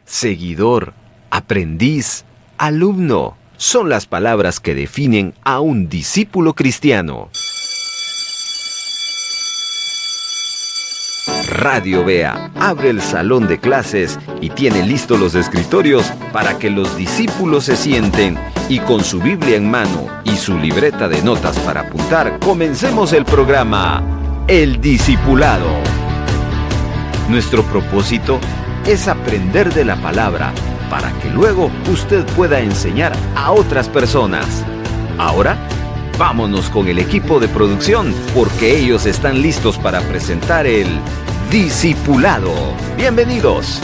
seguidor, aprendiz, alumno, son las palabras que definen a un discípulo cristiano. Radio Bea abre el salón de clases y tiene listos los escritorios para que los discípulos se sienten y con su Biblia en mano y su libreta de notas para apuntar, comencemos el programa El Discipulado. Nuestro propósito es aprender de la palabra para que luego usted pueda enseñar a otras personas. Ahora, vámonos con el equipo de producción porque ellos están listos para presentar el Discipulado. ¡Bienvenidos!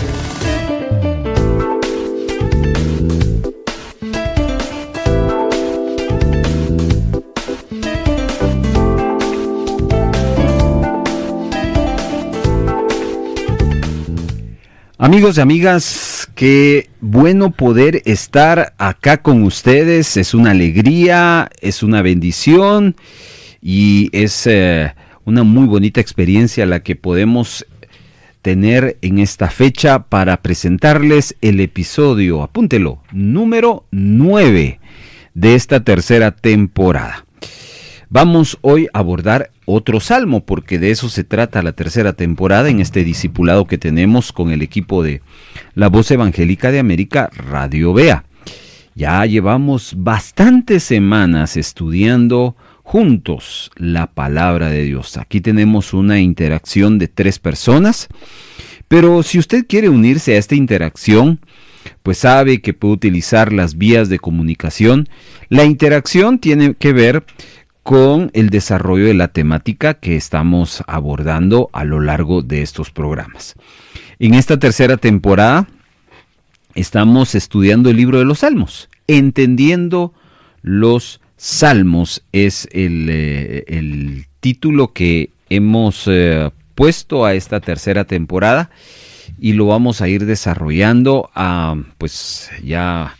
Amigos y amigas, qué bueno poder estar acá con ustedes. Es una alegría, es una bendición y es una muy bonita experiencia la que podemos tener en esta fecha para presentarles el episodio, apúntelo, número 9 de esta tercera temporada. Vamos hoy a abordar otro salmo, porque de eso se trata la tercera temporada en este discipulado que tenemos con el equipo de La Voz Evangélica de América, Radio Bea. Ya llevamos bastantes semanas estudiando juntos la palabra de Dios. Aquí tenemos una interacción de 3 personas, pero si usted quiere unirse a esta interacción, pues sabe que puede utilizar las vías de comunicación. La interacción tiene que ver con el desarrollo de la temática que estamos abordando a lo largo de estos programas. En esta tercera temporada estamos estudiando el libro de los Salmos. Entendiendo los Salmos es el título que hemos puesto a esta tercera temporada y lo vamos a ir desarrollando pues ya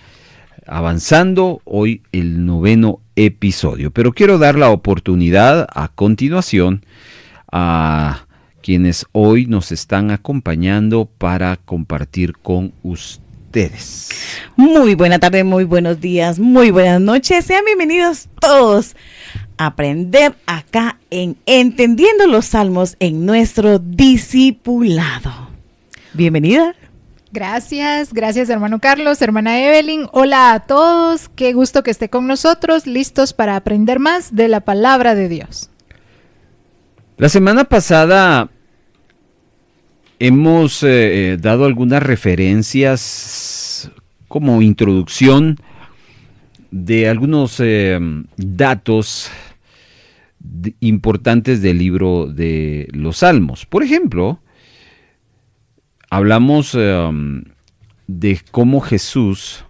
avanzando hoy el 9º episodio. Pero quiero dar la oportunidad a continuación a quienes hoy nos están acompañando para compartir con ustedes. Muy buena tarde, muy buenos días, muy buenas noches. Sean bienvenidos todos a aprender acá en Entendiendo los Salmos en nuestro discipulado. Bienvenida. Gracias hermano Carlos, hermana Evelyn, hola a todos, qué gusto que esté con nosotros, listos para aprender más de la palabra de Dios. La semana pasada hemos dado algunas referencias como introducción de algunos datos importantes del libro de los Salmos. Por ejemplo, hablamos de cómo Jesús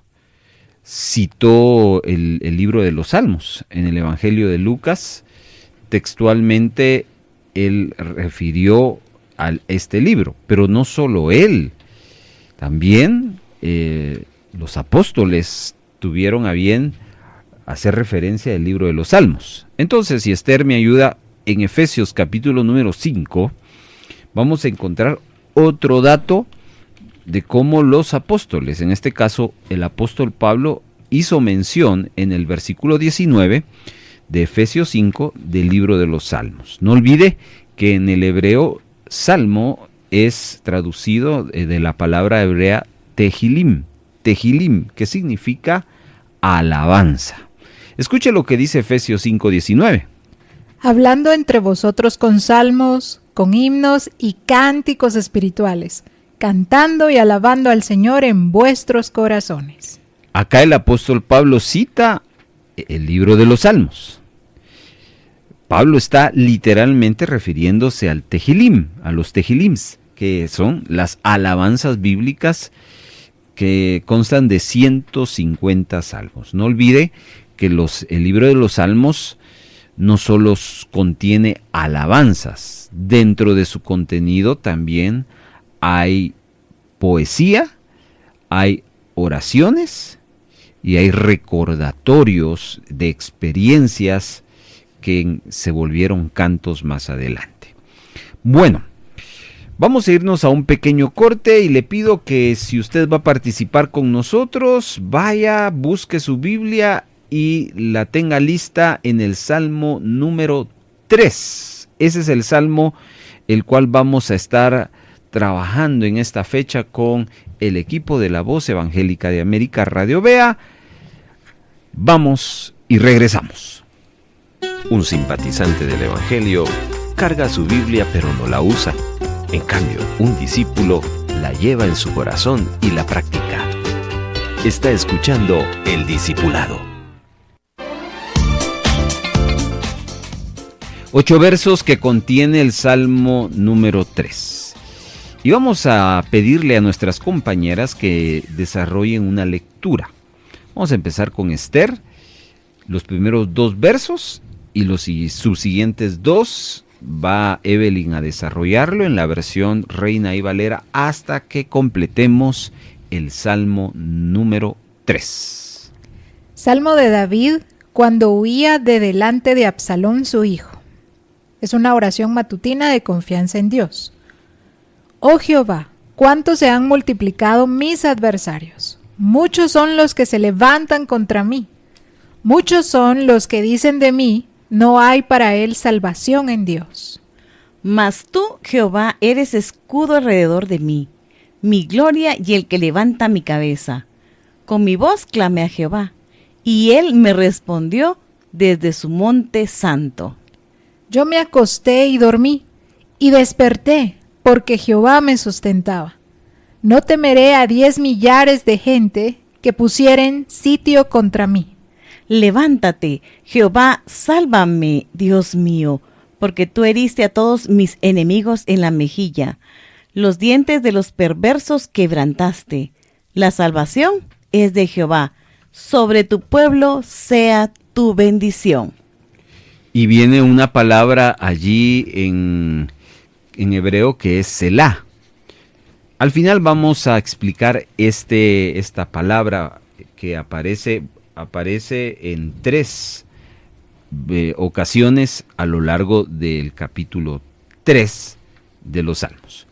citó el libro de los Salmos. En el Evangelio de Lucas, textualmente, él refirió a este libro. Pero no solo él, también los apóstoles tuvieron a bien hacer referencia al libro de los Salmos. Entonces, si Esther me ayuda, en Efesios capítulo número 5, vamos a encontrar otro dato de cómo los apóstoles, en este caso el apóstol Pablo, hizo mención en el versículo 19 de Efesios 5 del libro de los Salmos. No olvide que en el hebreo salmo es traducido de la palabra hebrea tehilim, que significa alabanza. Escuche lo que dice Efesios 5:19. Hablando entre vosotros con salmos, con himnos y cánticos espirituales, cantando y alabando al Señor en vuestros corazones. Acá el apóstol Pablo cita el libro de los Salmos. Pablo está literalmente refiriéndose al tehilim, a los tehilims, que son las alabanzas bíblicas que constan de 150 salmos. No olvide que el libro de los Salmos no solo contiene alabanzas, dentro de su contenido también hay poesía, hay oraciones y hay recordatorios de experiencias que se volvieron cantos más adelante. Bueno, Vamos a irnos a un pequeño corte y le pido que si usted va a participar con nosotros, vaya, busque su Biblia y la tenga lista en el Salmo número 3. Ese es el Salmo el cual vamos a estar trabajando en esta fecha con el equipo de la Voz Evangélica de América, Radio Vea. Vamos y regresamos. Un simpatizante del Evangelio carga su Biblia pero no la usa. En cambio, un discípulo la lleva en su corazón y la practica. Está escuchando El Discipulado. 8 versos que contiene el Salmo número 3. Y vamos a pedirle a nuestras compañeras que desarrollen una lectura. Vamos a empezar con Esther, los primeros 2 versos y los subsiguientes 2 va Evelyn a desarrollarlo en la versión Reina y Valera hasta que completemos el Salmo número 3. Salmo de David cuando huía de delante de Absalón su hijo. Es una oración matutina de confianza en Dios. Oh Jehová, cuánto se han multiplicado mis adversarios. Muchos son los que se levantan contra mí. Muchos son los que dicen de mí, no hay para él salvación en Dios. Mas tú, Jehová, eres escudo alrededor de mí, mi gloria y el que levanta mi cabeza. Con mi voz clamé a Jehová, y él me respondió desde su monte santo. Yo me acosté y dormí, y desperté, porque Jehová me sustentaba. No temeré a 10 millares de gente que pusieren sitio contra mí. Levántate, Jehová, sálvame, Dios mío, porque tú heriste a todos mis enemigos en la mejilla. Los dientes de los perversos quebrantaste. La salvación es de Jehová. Sobre tu pueblo sea tu bendición. Y viene una palabra allí en hebreo que es Selah. Al final vamos a explicar esta palabra que aparece en 3 ocasiones a lo largo del capítulo 3 de los Salmos.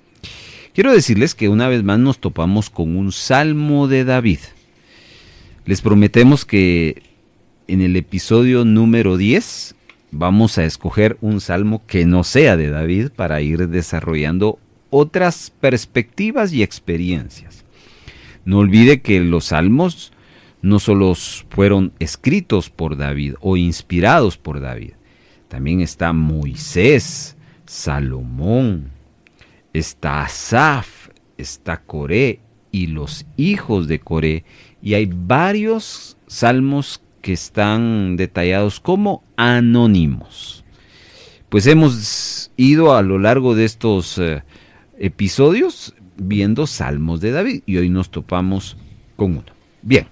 Quiero decirles que una vez más nos topamos con un Salmo de David. Les prometemos que en el episodio número 10 vamos a escoger un salmo que no sea de David para ir desarrollando otras perspectivas y experiencias. No olvide que los salmos no solo fueron escritos por David o inspirados por David. También está Moisés, Salomón, está Asaf, está Coré y los hijos de Coré. Y hay varios salmos que están detallados como anónimos. Pues hemos ido a lo largo de estos episodios viendo salmos de David y hoy nos topamos con uno. Bien.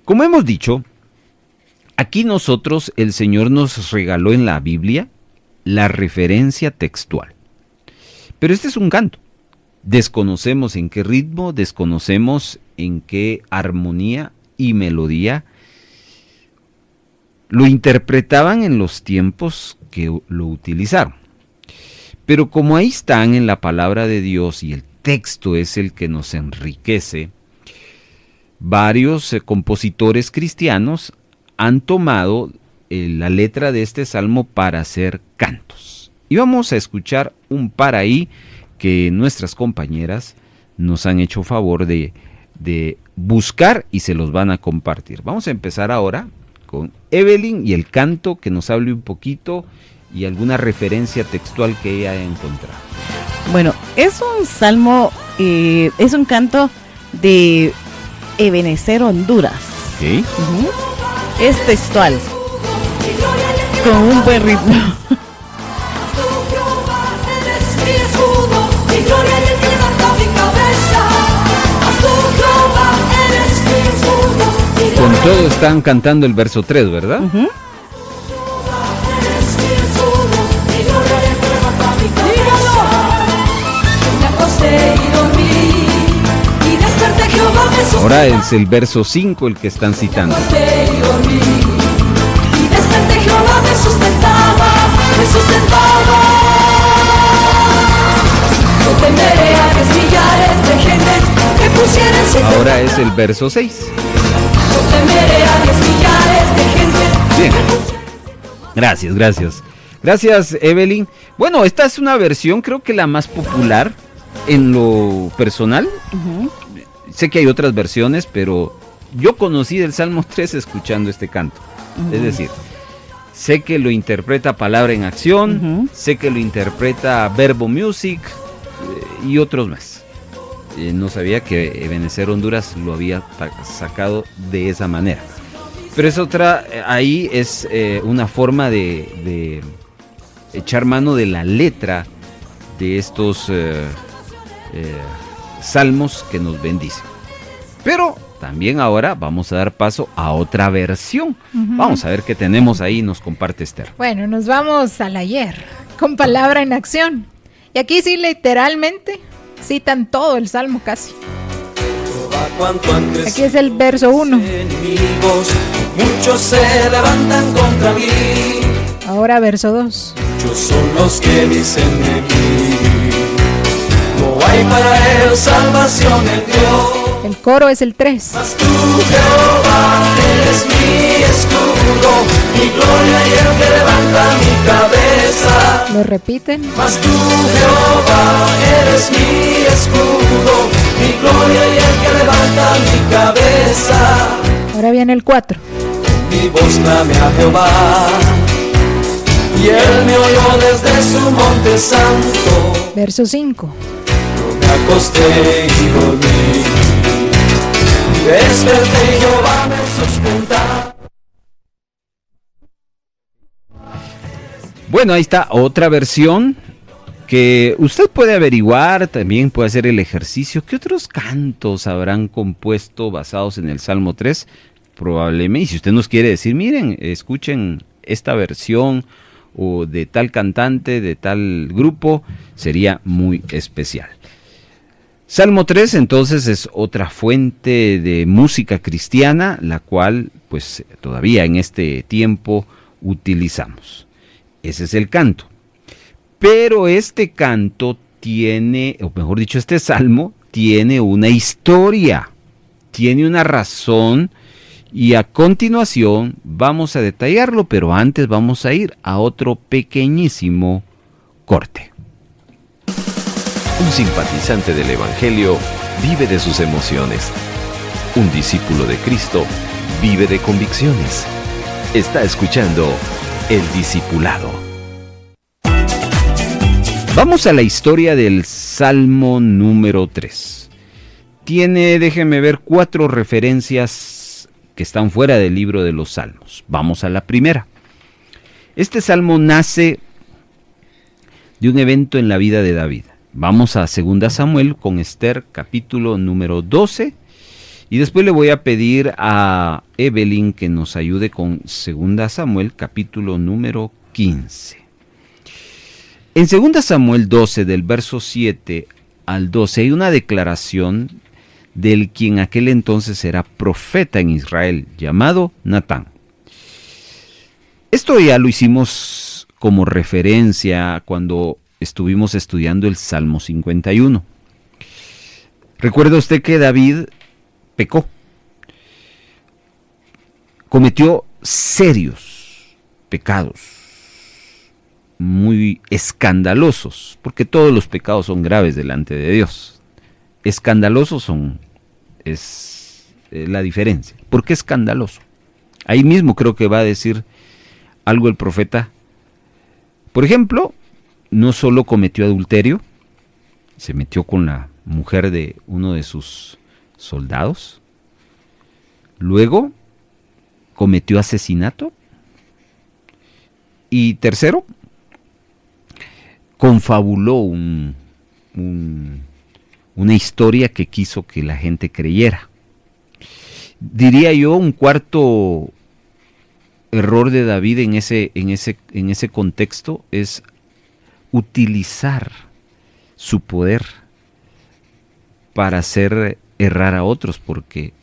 Como hemos dicho, aquí nosotros el Señor nos regaló en la Biblia la referencia textual. Pero este es un canto. Desconocemos en qué ritmo, desconocemos en qué armonía y melodía lo interpretaban en los tiempos que lo utilizaron. Pero como ahí están en la palabra de Dios y el texto es el que nos enriquece, varios compositores cristianos han tomado la letra de este salmo para hacer cantos. Y vamos a escuchar un par ahí que nuestras compañeras nos han hecho favor de buscar y se los van a compartir. Vamos a empezar ahora con Evelyn y el canto, que nos hable un poquito y alguna referencia textual que ella haya encontrado. Bueno, es un salmo, es un canto de Ebenezer, Honduras. ¿Sí? Es textual, con un buen ritmo. Con todo están cantando el verso 3, ¿verdad? Ahora es el verso 5 el que están citando. temeré a 10 millares de gentes que pusieran sin Ahora es el verso 6. No temeré a 10 millares de gentes. Bien. Gracias. Gracias, Evelyn. Bueno, esta es una versión, creo que la más popular en lo personal. Sé que hay otras versiones, pero yo conocí del Salmo 3 escuchando este canto. Es decir, sé que lo interpreta Palabra en Acción, sé que lo interpreta Verbo Music y otros más. No sabía que Ebenezer Honduras lo había sacado de esa manera. Pero es otra, ahí es una forma de echar mano de la letra de estos salmos que nos bendicen. Pero también ahora vamos a dar paso a otra versión. Vamos a ver qué tenemos ahí, nos comparte Esther. Bueno, nos vamos al ayer, con Palabra en Acción. Y aquí sí, literalmente, citan todo el Salmo casi. Aquí es el verso 1. Enemigos, muchos se levantan contra mí. Ahora verso 2. Muchos son los que dicen de mí. No hay para él salvación en Dios. El coro es el 3. Mas tú, Jehová, eres mi escudo, mi gloria y el que levanta mi cabeza. Lo repiten. Mas tú, Jehová, eres mi escudo, mi gloria y el que levanta mi cabeza. Ahora viene el 4. Mi voz clame a Jehová, y él me oyó desde su monte santo. Verso 5. Yo me acosté y dormí, y desperté y Jehová me sustenta. Bueno, ahí está otra versión que usted puede averiguar, también puede hacer el ejercicio. ¿Qué otros cantos habrán compuesto basados en el Salmo 3? Probablemente, y si usted nos quiere decir, miren, escuchen esta versión o de tal cantante, de tal grupo, sería muy especial. Salmo 3 entonces es otra fuente de música cristiana, la cual pues todavía en este tiempo utilizamos. Ese es el canto. Pero este canto tiene, o mejor dicho, este salmo tiene una historia, tiene una razón, y a continuación vamos a detallarlo, pero antes vamos a ir a otro pequeñísimo corte. Un simpatizante del Evangelio vive de sus emociones. Un discípulo de Cristo vive de convicciones. Está escuchando El Discipulado. Vamos a la historia del Salmo número 3. Tiene, déjenme ver, 4 referencias que están fuera del libro de los Salmos. Vamos a la primera. Este salmo nace de un evento en la vida de David. Vamos a 2 Samuel con Esther, capítulo número 12. Y después le voy a pedir a Evelyn que nos ayude con 2 Samuel, capítulo número 15. En 2 Samuel 12, del verso 7 al 12, hay una declaración del quien aquel entonces era profeta en Israel, llamado Natán. Esto ya lo hicimos como referencia cuando estuvimos estudiando el Salmo 51. ¿Recuerda usted que David pecó? Cometió serios pecados, muy escandalosos, porque todos los pecados son graves delante de Dios. Escandalosos es la diferencia. ¿Por qué escandaloso? Ahí mismo creo que va a decir algo el profeta. Por ejemplo, no solo cometió adulterio, se metió con la mujer de uno de sus soldados. Luego cometió asesinato. Y tercero, confabuló una historia que quiso que la gente creyera. Diría yo, un cuarto error de David en ese contexto es utilizar su poder para hacer errar a otros, porque,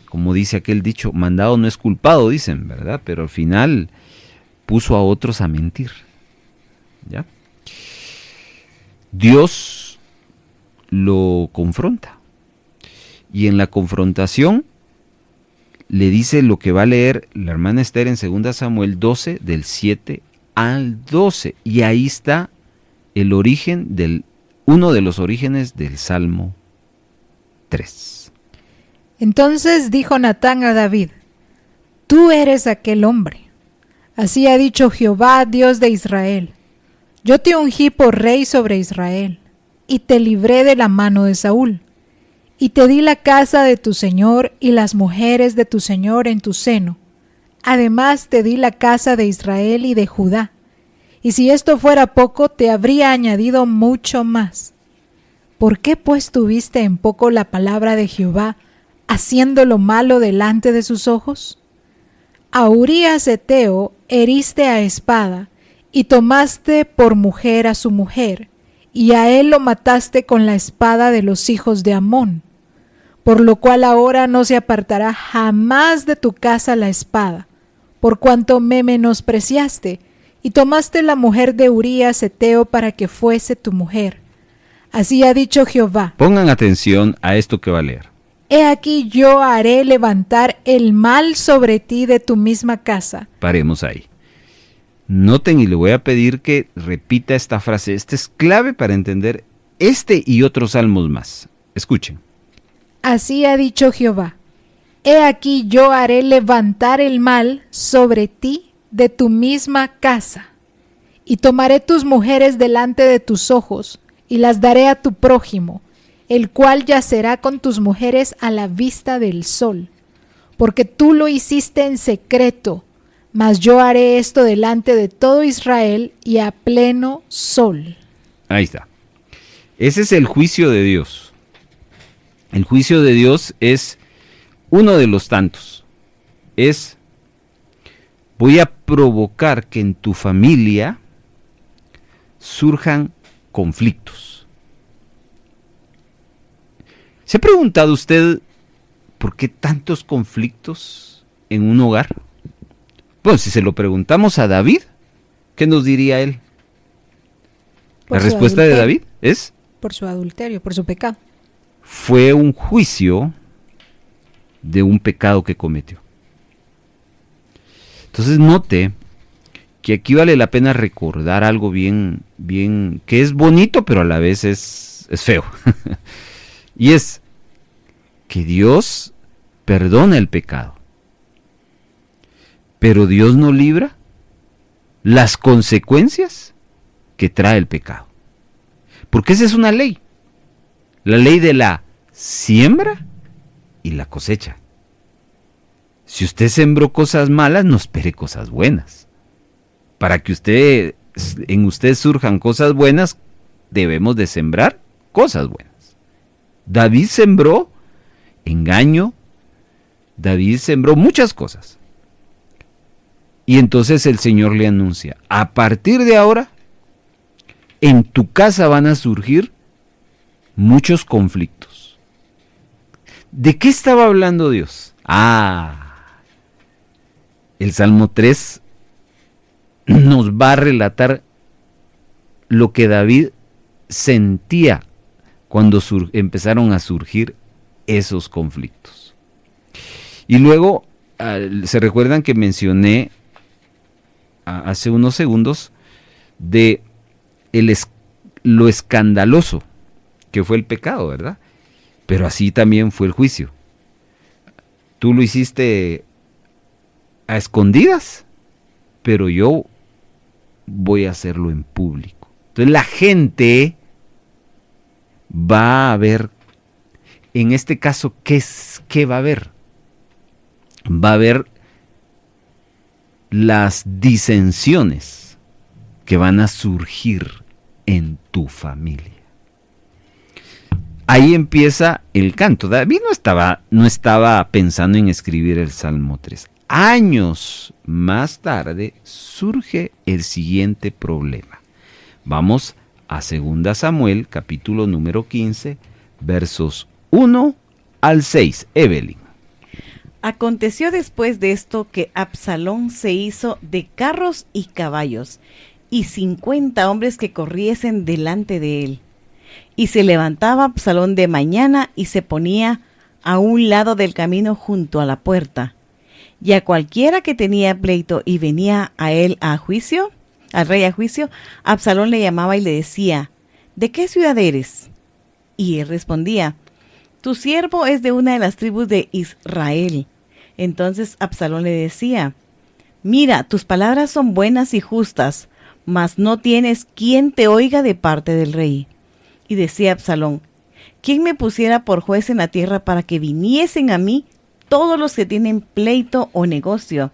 como dice aquel dicho, mandado no es culpado, dicen, ¿verdad? Pero al final puso a otros a mentir, ¿ya? Dios lo confronta. Y en la confrontación le dice lo que va a leer la hermana Esther en 2 Samuel 12, del 7 al 12. Y ahí está el origen uno de los orígenes del Salmo 3. Entonces dijo Natán a David: Tú eres aquel hombre. Así ha dicho Jehová, Dios de Israel: Yo te ungí por rey sobre Israel, y te libré de la mano de Saúl, y te di la casa de tu señor y las mujeres de tu señor en tu seno. Además te di la casa de Israel y de Judá. Y si esto fuera poco, te habría añadido mucho más. ¿Por qué pues tuviste en poco la palabra de Jehová, haciendo lo malo delante de sus ojos? A Urías Heteo heriste a espada, y tomaste por mujer a su mujer, y a él lo mataste con la espada de los hijos de Amón. Por lo cual ahora no se apartará jamás de tu casa la espada, por cuanto me menospreciaste, y tomaste la mujer de Urías Heteo para que fuese tu mujer. Así ha dicho Jehová. Pongan atención a esto que va a leer. He aquí yo haré levantar el mal sobre ti de tu misma casa. Paremos ahí. Noten, y le voy a pedir que repita esta frase. Esta es clave para entender este y otros salmos más. Escuchen. Así ha dicho Jehová: He aquí yo haré levantar el mal sobre ti de tu misma casa, y tomaré tus mujeres delante de tus ojos, y las daré a tu prójimo, el cual yacerá con tus mujeres a la vista del sol, porque tú lo hiciste en secreto, mas yo haré esto delante de todo Israel y a pleno sol. Ahí está. Ese es el juicio de Dios. El juicio de Dios es uno de los tantos. Voy a provocar que en tu familia surjan conflictos. ¿Se ha preguntado usted por qué tantos conflictos en un hogar? Bueno, si se lo preguntamos a David, ¿qué nos diría él? La respuesta de David es: por su adulterio, por su pecado. Fue un juicio de un pecado que cometió. Entonces note que aquí vale la pena recordar algo bien, que es bonito, pero a la vez es feo. Y es que Dios perdona el pecado, pero Dios no libra las consecuencias que trae el pecado. Porque esa es una ley. La ley de la siembra y la cosecha. Si usted sembró cosas malas, no espere cosas buenas. Para que en usted surjan cosas buenas, debemos de sembrar cosas buenas. David sembró engaño, David sembró muchas cosas. Y entonces el Señor le anuncia: a partir de ahora, en tu casa van a surgir muchos conflictos. ¿De qué estaba hablando Dios? El Salmo 3 nos va a relatar lo que David sentía cuando empezaron a surgir esos conflictos. Y luego, ¿se recuerdan que mencioné hace unos segundos de lo escandaloso que fue el pecado, ¿verdad? Pero así también fue el juicio. Tú lo hiciste a escondidas, pero yo voy a hacerlo en público. Entonces la gente va a ver, en este caso, ¿qué va a haber? Va a haber las disensiones que van a surgir en tu familia. Ahí empieza el canto. David no estaba pensando en escribir el Salmo 3. Años más tarde surge el siguiente problema. Vamos a 2 Samuel, capítulo número 15, versos 1 al 6. Evelyn. Aconteció después de esto que Absalón se hizo de carros y caballos, y 50 hombres que corriesen delante de él. Y se levantaba Absalón de mañana y se ponía a un lado del camino junto a la puerta. Y a cualquiera que tenía pleito y venía a él a juicio, al rey a juicio, Absalón le llamaba y le decía: ¿de qué ciudad eres? Y él respondía: tu siervo es de una de las tribus de Israel. Entonces Absalón le decía: mira, tus palabras son buenas y justas, mas no tienes quien te oiga de parte del rey. Y decía Absalón: ¿quién me pusiera por juez en la tierra para que viniesen a mí todos los que tienen pleito o negocio,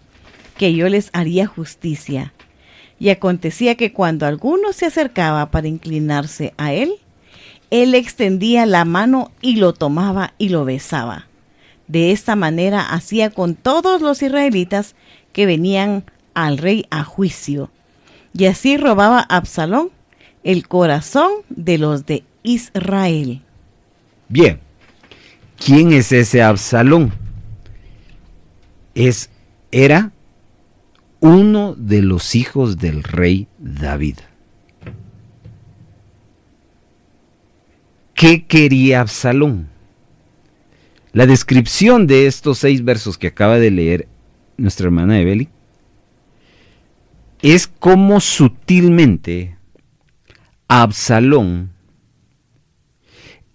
que yo les haría justicia? Y acontecía que cuando alguno se acercaba para inclinarse a él, él extendía la mano y lo tomaba y lo besaba. De esta manera hacía con todos los israelitas que venían al rey a juicio. Y así robaba Absalón el corazón de los de Israel. Bien, ¿quién es ese Absalón? Era uno de los hijos del rey David. ¿Qué quería Absalón? La descripción de estos 6 versos que acaba de leer nuestra hermana Evelyn es cómo sutilmente Absalón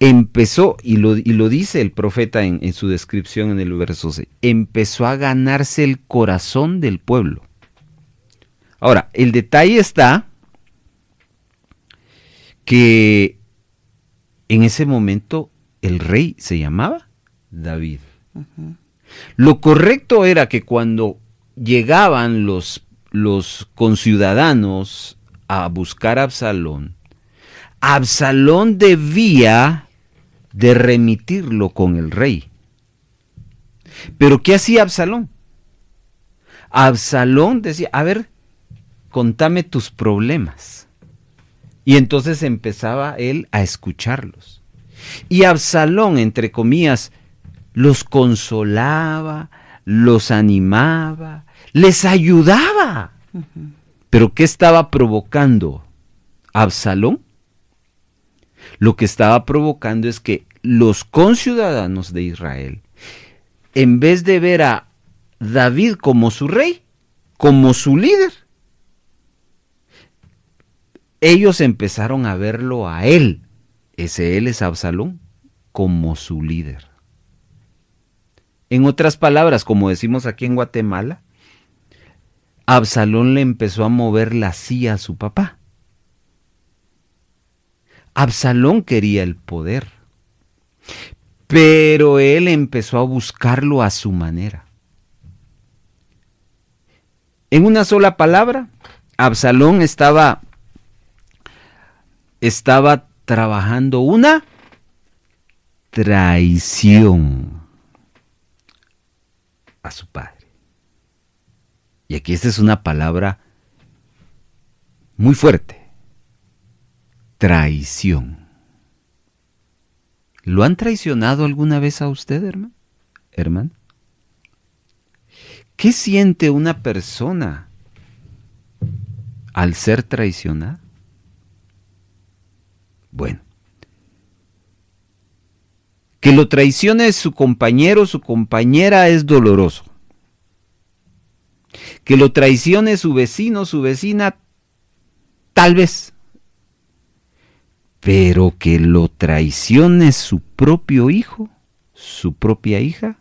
empezó, y lo dice el profeta en su descripción en el verso 6, empezó a ganarse el corazón del pueblo. Ahora, el detalle está que en ese momento el rey se llamaba David. Uh-huh. Lo correcto era que cuando llegaban los conciudadanos a buscar a Absalón, Absalón debía de remitirlo con el rey. ¿Pero qué hacía Absalón? Absalón decía: a ver, contame tus problemas. Y entonces empezaba él a escucharlos. Y Absalón, entre comillas, los consolaba, los animaba, les ayudaba. Uh-huh. ¿Pero qué estaba provocando Absalón? Lo que estaba provocando es que los conciudadanos de Israel, en vez de ver a David como su rey, como su líder, ellos empezaron a verlo a él, él es Absalón, como su líder. En otras palabras, como decimos aquí en Guatemala, Absalón le empezó a mover la silla a su papá. Absalón quería el poder, pero él empezó a buscarlo a su manera. En una sola palabra, Absalón estaba trabajando una traición a su padre. Y aquí esta es una palabra muy fuerte. Traición. ¿Lo han traicionado alguna vez a usted, hermano? ¿Qué siente una persona al ser traicionada? Bueno, que lo traicione su compañero o su compañera es doloroso. Que lo traicione su vecino o su vecina, tal vez. Pero que lo traicione su propio hijo, su propia hija,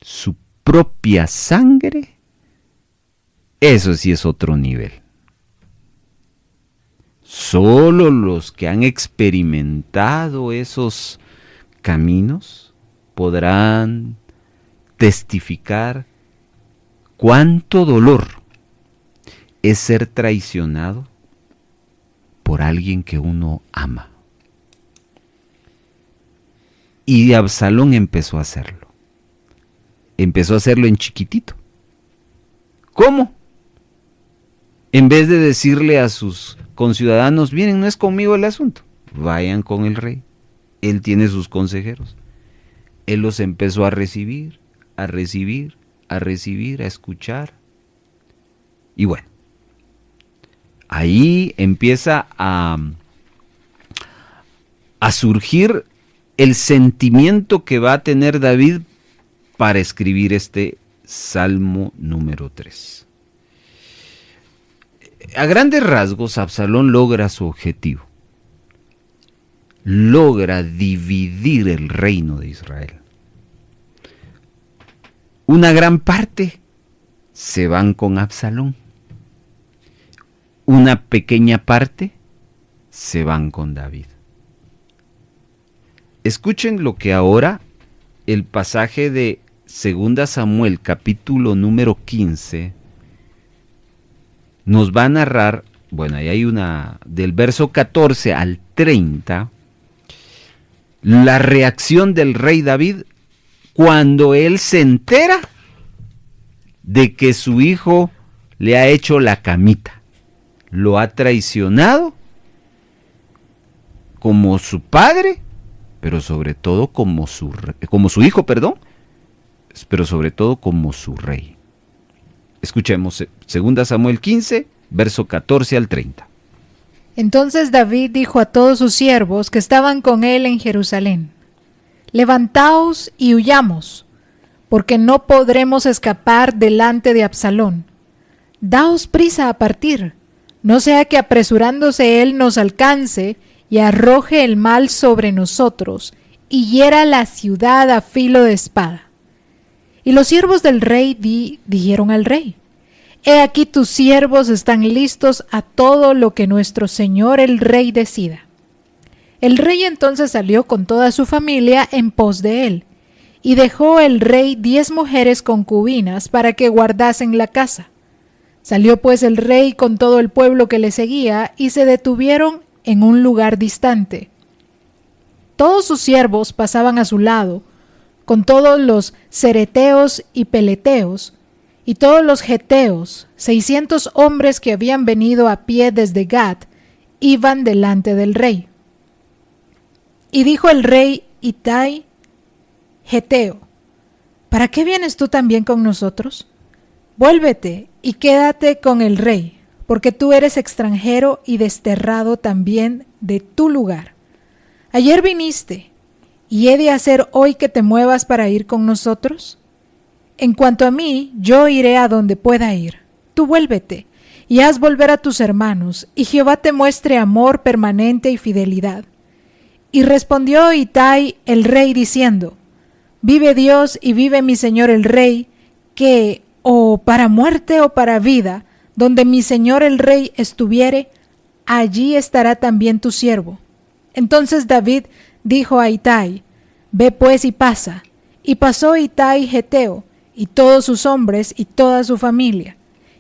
su propia sangre, eso sí es otro nivel. Solo los que han experimentado esos caminos podrán testificar cuánto dolor es ser traicionado por alguien que uno ama. Y Absalón empezó a hacerlo. Empezó a hacerlo en chiquitito. ¿Cómo? En vez de decirle a sus conciudadanos: miren, no es conmigo el asunto, vayan con el rey, él tiene sus consejeros. Él los empezó a recibir, a escuchar. Y bueno, ahí empieza a surgir el sentimiento que va a tener David para escribir este Salmo número 3. A grandes rasgos, Absalón logra su objetivo. Logra dividir el reino de Israel. Una gran parte se van con Absalón. Una pequeña parte se van con David. Escuchen lo que ahora el pasaje de 2 Samuel, capítulo número 15, nos va a narrar. Bueno, ahí hay una, del verso 14 al 30, la reacción del rey David cuando él se entera de que su hijo le ha hecho la camita, lo ha traicionado como su padre, pero sobre todo como su hijo, pero sobre todo como su rey. Escuchemos 2 Samuel 15, verso 14 al 30. Entonces David dijo a todos sus siervos que estaban con él en Jerusalén: levantaos y huyamos, porque no podremos escapar delante de Absalón. Daos prisa a partir, no sea que apresurándose él nos alcance y arroje el mal sobre nosotros y hiera la ciudad a filo de espada. Y los siervos del rey dijeron al rey: he aquí tus siervos están listos a todo lo que nuestro señor el rey decida. El rey entonces salió con toda su familia en pos de él, y dejó el rey 10 mujeres concubinas para que guardasen la casa. Salió pues el rey con todo el pueblo que le seguía, y se detuvieron en un lugar distante. Todos sus siervos pasaban a su lado, con todos los cereteos y peleteos, y todos los geteos, 600 hombres que habían venido a pie desde Gat, iban delante del rey. Y dijo el rey Itai, geteo: ¿para qué vienes tú también con nosotros? Vuélvete y quédate con el rey, porque tú eres extranjero y desterrado también de tu lugar. Ayer viniste, ¿y he de hacer hoy que te muevas para ir con nosotros? En cuanto a mí, yo iré a donde pueda ir. Tú vuélvete, y haz volver a tus hermanos, y Jehová te muestre amor permanente y fidelidad. Y respondió Itai el rey diciendo: vive Dios y vive mi señor el rey, que o para muerte o para vida, donde mi señor el rey estuviere, allí estará también tu siervo. Entonces David dijo a Itai: ve pues y pasa. Y pasó Itai geteo, y todos sus hombres y toda su familia.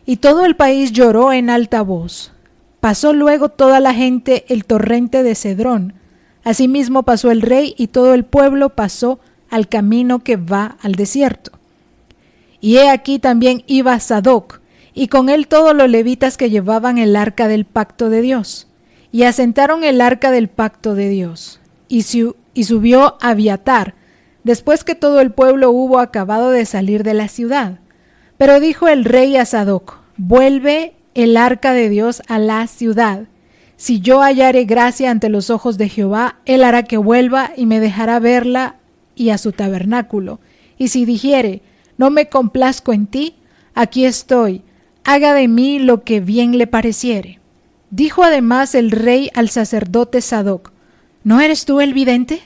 Y todo el país lloró en alta voz. Pasó luego toda la gente el torrente de Cedrón. Asimismo pasó el rey y todo el pueblo pasó al camino que va al desierto. Y he aquí también iba Sadoc, y con él todos los levitas que llevaban el arca del pacto de Dios. Y asentaron el arca del pacto de Dios. Y subió Abiatar, después que todo el pueblo hubo acabado de salir de la ciudad. Pero dijo el rey a Sadoc: vuelve el arca de Dios a la ciudad. Si yo hallare gracia ante los ojos de Jehová, él hará que vuelva y me dejará verla y a su tabernáculo. Y si dijere: no me complazco en ti, aquí estoy, haga de mí lo que bien le pareciere. Dijo además el rey al sacerdote Sadoc: ¿no eres tú el vidente?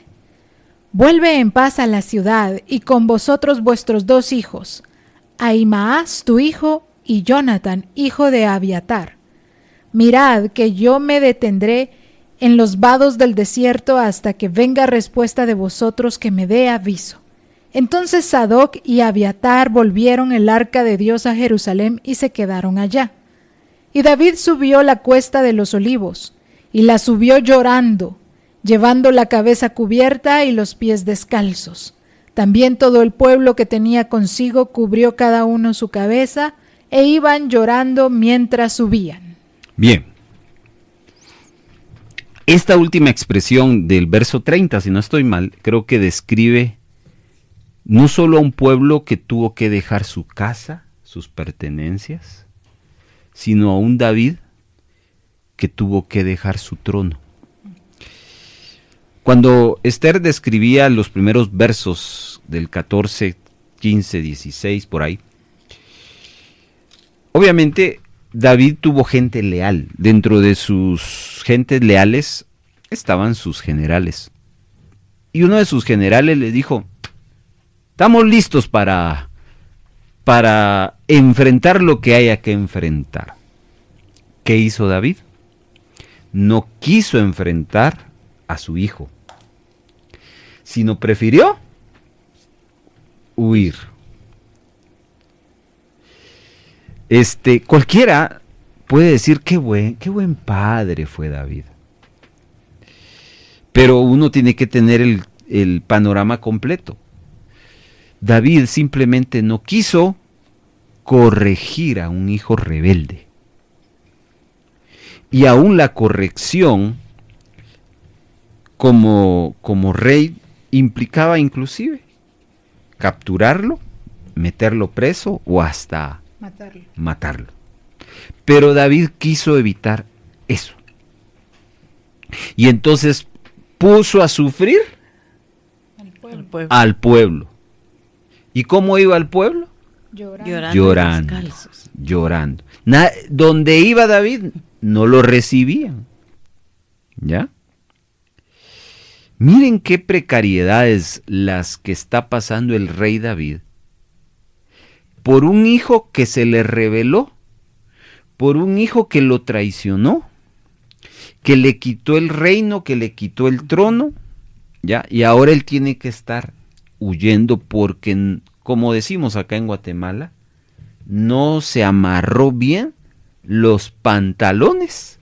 Vuelve en paz a la ciudad, y con vosotros vuestros 2 hijos, Ahimaas tu hijo, y Jonathan, hijo de Abiatar. Mirad que yo me detendré en los vados del desierto hasta que venga respuesta de vosotros que me dé aviso. Entonces Sadoc y Abiatar volvieron el arca de Dios a Jerusalén y se quedaron allá. Y David subió la cuesta de los olivos, y la subió llorando, llevando la cabeza cubierta y los pies descalzos. También todo el pueblo que tenía consigo cubrió cada uno su cabeza, e iban llorando mientras subían. Bien. Esta última expresión del verso 30, si no estoy mal, creo que describe no solo a un pueblo que tuvo que dejar su casa, sus pertenencias, sino a un David que tuvo que dejar su trono. Cuando Esther describía los primeros versos del 14, 15, 16, por ahí, obviamente David tuvo gente leal. Dentro de sus gentes leales estaban sus generales. Y uno de sus generales le dijo, estamos listos para enfrentar lo que haya que enfrentar. ¿Qué hizo David? No quiso enfrentar a su hijo, sino prefirió huir. Cualquiera puede decir qué buen padre fue David. Pero uno tiene que tener el panorama completo. David simplemente no quiso corregir a un hijo rebelde. Y aún la corrección como rey implicaba inclusive capturarlo, meterlo preso o hasta matarlo. Pero David quiso evitar eso. Y entonces puso a sufrir al pueblo. ¿Y cómo iba el pueblo? Llorando. Donde iba David, no lo recibían. ¿Ya? Miren qué precariedades las que está pasando el rey David por un hijo que se le rebeló, por un hijo que lo traicionó, que le quitó el reino, que le quitó el trono, ¿ya? Y ahora él tiene que estar huyendo porque, como decimos acá en Guatemala, no se amarró bien los pantalones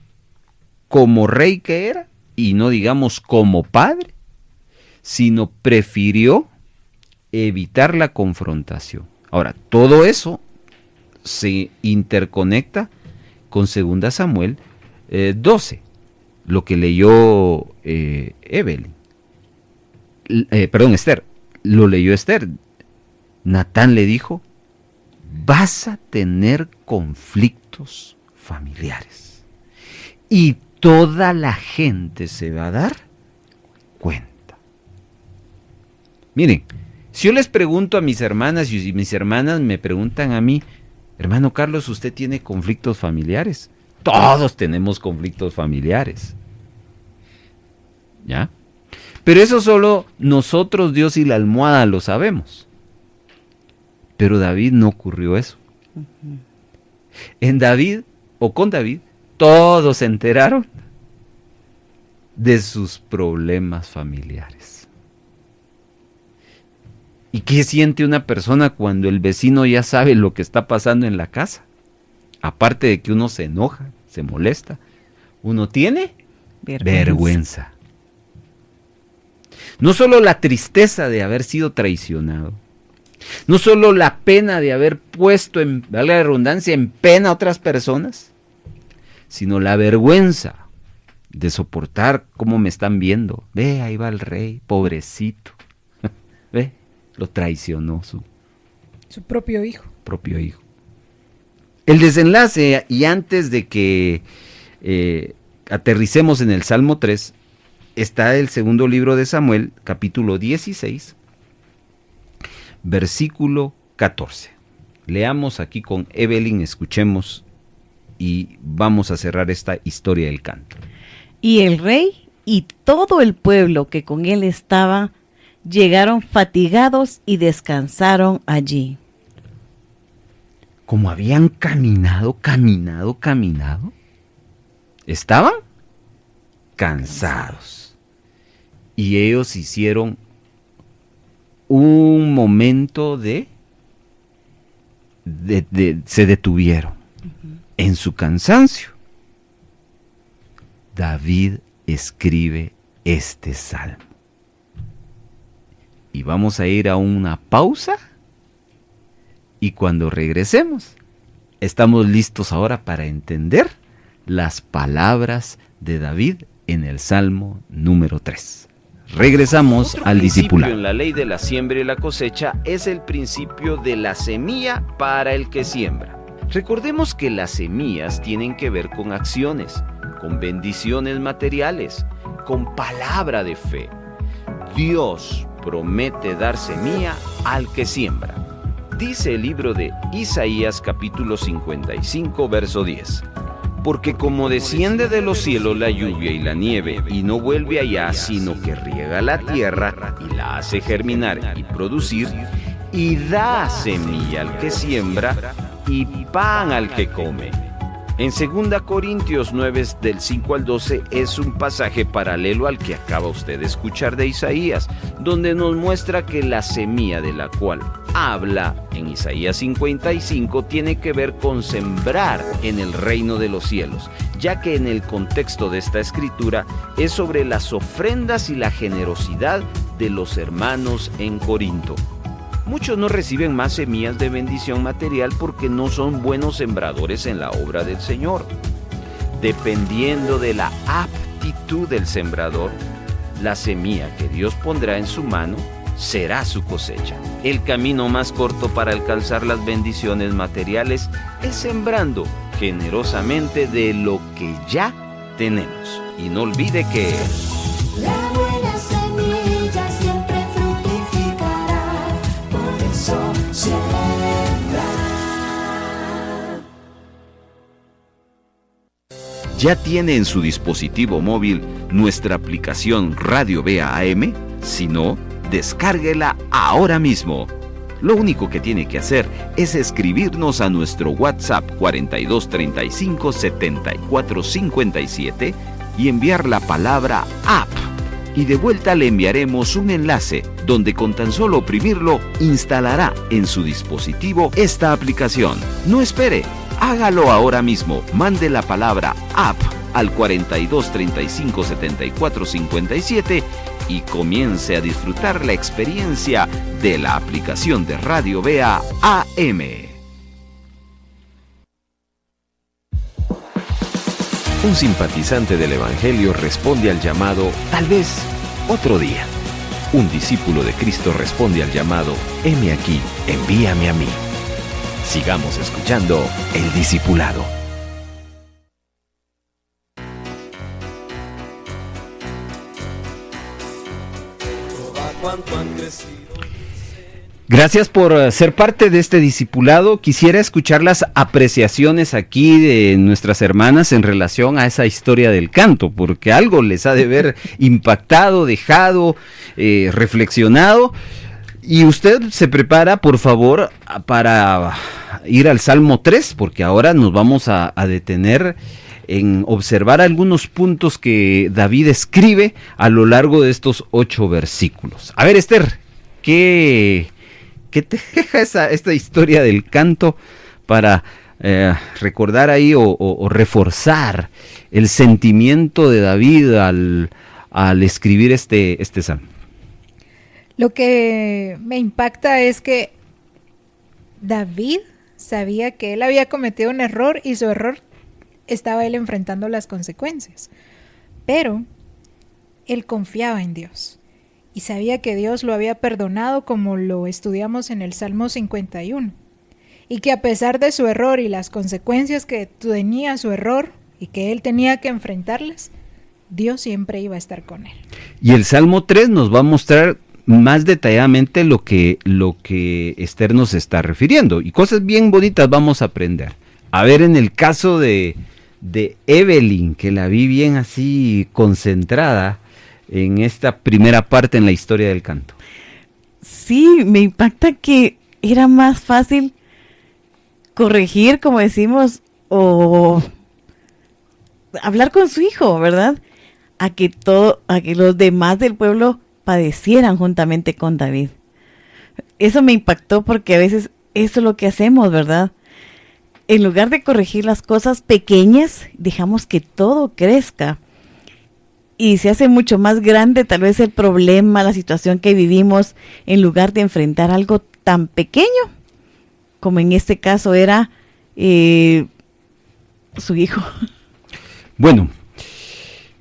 como rey que era, y no digamos como padre, sino prefirió evitar la confrontación. Ahora, todo eso se interconecta con 2 Samuel 12, lo que leyó Esther, lo leyó Esther. Natán le dijo, vas a tener conflictos familiares y toda la gente se va a dar cuenta. Miren, si yo les pregunto a mis hermanas y mis hermanas me preguntan a mí, hermano Carlos, ¿usted tiene conflictos familiares? Todos tenemos conflictos familiares. ¿Ya? Pero eso solo nosotros, Dios y la almohada lo sabemos. Pero David no ocurrió eso. En David, o con David, todos se enteraron de sus problemas familiares. ¿Y qué siente una persona cuando el vecino ya sabe lo que está pasando en la casa? Aparte de que uno se enoja, se molesta, uno tiene vergüenza. No solo la tristeza de haber sido traicionado, no solo la pena de haber puesto, valga la redundancia, en pena a otras personas, sino la vergüenza de soportar cómo me están viendo. Ve, ahí va el rey, pobrecito. Ve, lo traicionó su propio hijo. El desenlace, y antes de que aterricemos en el Salmo 3, está el segundo libro de Samuel, capítulo 16, versículo 14. Leamos aquí con Evelyn, escuchemos y vamos a cerrar esta historia del canto. Y el rey y todo el pueblo que con él estaba llegaron fatigados y descansaron allí. Como habían caminado, estaban cansados. Y ellos hicieron un momento se detuvieron en su cansancio. David escribe este salmo. Y vamos a ir a una pausa. Y cuando regresemos, estamos listos ahora para entender las palabras de David en el Salmo número 3. Regresamos al discipulado. En la ley de la siembra y la cosecha es el principio de la semilla para el que siembra. Recordemos que las semillas tienen que ver con acciones, con bendiciones materiales, con palabra de fe. Dios promete dar semilla al que siembra. Dice el libro de Isaías capítulo 55, verso 10. Porque como desciende de los cielos la lluvia y la nieve, y no vuelve allá, sino que riega la tierra y la hace germinar y producir, y da semilla al que siembra y pan al que come. En 2 Corintios 9, del 5 al 12, es un pasaje paralelo al que acaba usted de escuchar de Isaías, donde nos muestra que la semilla de la cual habla en Isaías 55 tiene que ver con sembrar en el reino de los cielos, ya que en el contexto de esta escritura es sobre las ofrendas y la generosidad de los hermanos en Corinto. Muchos no reciben más semillas de bendición material porque no son buenos sembradores en la obra del Señor. Dependiendo de la aptitud del sembrador, la semilla que Dios pondrá en su mano será su cosecha. El camino más corto para alcanzar las bendiciones materiales es sembrando generosamente de lo que ya tenemos. Y no olvide que la buena semilla siempre fructificará, por eso siembra. ¿ya tiene en su dispositivo móvil nuestra aplicación Radio Vea AM? Si no, descárguela ahora mismo. Lo único que tiene que hacer es escribirnos a nuestro WhatsApp 4235 7457 y enviar la palabra app. Y de vuelta le enviaremos un enlace donde con tan solo oprimirlo instalará en su dispositivo esta aplicación. No espere, hágalo ahora mismo. Mande la palabra app al 4235 7457 y comience a disfrutar la experiencia de la aplicación de Radio Vea AM. Un simpatizante del Evangelio responde al llamado, tal vez otro día. Un discípulo de Cristo responde al llamado, heme aquí, envíame a mí. Sigamos escuchando El Discipulado. Gracias por ser parte de este discipulado. Quisiera escuchar las apreciaciones aquí de nuestras hermanas en relación a esa historia del canto, porque algo les ha de haber impactado, dejado, reflexionado. Y usted se prepara, por favor, para ir al Salmo 3, porque ahora nos vamos a detener en observar algunos puntos que David escribe a lo largo de estos 8 versículos. A ver, Esther, ¿qué te deja esta historia del canto para recordar ahí o reforzar el sentimiento de David al escribir este salmo? Lo que me impacta es que David sabía que él había cometido un error y su error estaba él enfrentando las consecuencias, pero él confiaba en Dios y sabía que Dios lo había perdonado, como lo estudiamos en el Salmo 51, y que a pesar de su error y las consecuencias que tenía su error y que él tenía que enfrentarlas, Dios siempre iba a estar con él. Y el Salmo 3 nos va a mostrar más detalladamente lo que Esther nos está refiriendo, y cosas bien bonitas vamos a aprender. A ver, en el caso de Evelyn, que la vi bien así concentrada en esta primera parte en la historia del canto. Sí, me impacta que era más fácil corregir, como decimos, o hablar con su hijo, ¿verdad? A que los demás del pueblo padecieran juntamente con David. Eso me impactó porque a veces eso es lo que hacemos, ¿verdad? En lugar de corregir las cosas pequeñas, dejamos que todo crezca. Y se hace mucho más grande tal vez el problema, la situación que vivimos, en lugar de enfrentar algo tan pequeño, como en este caso era su hijo. Bueno,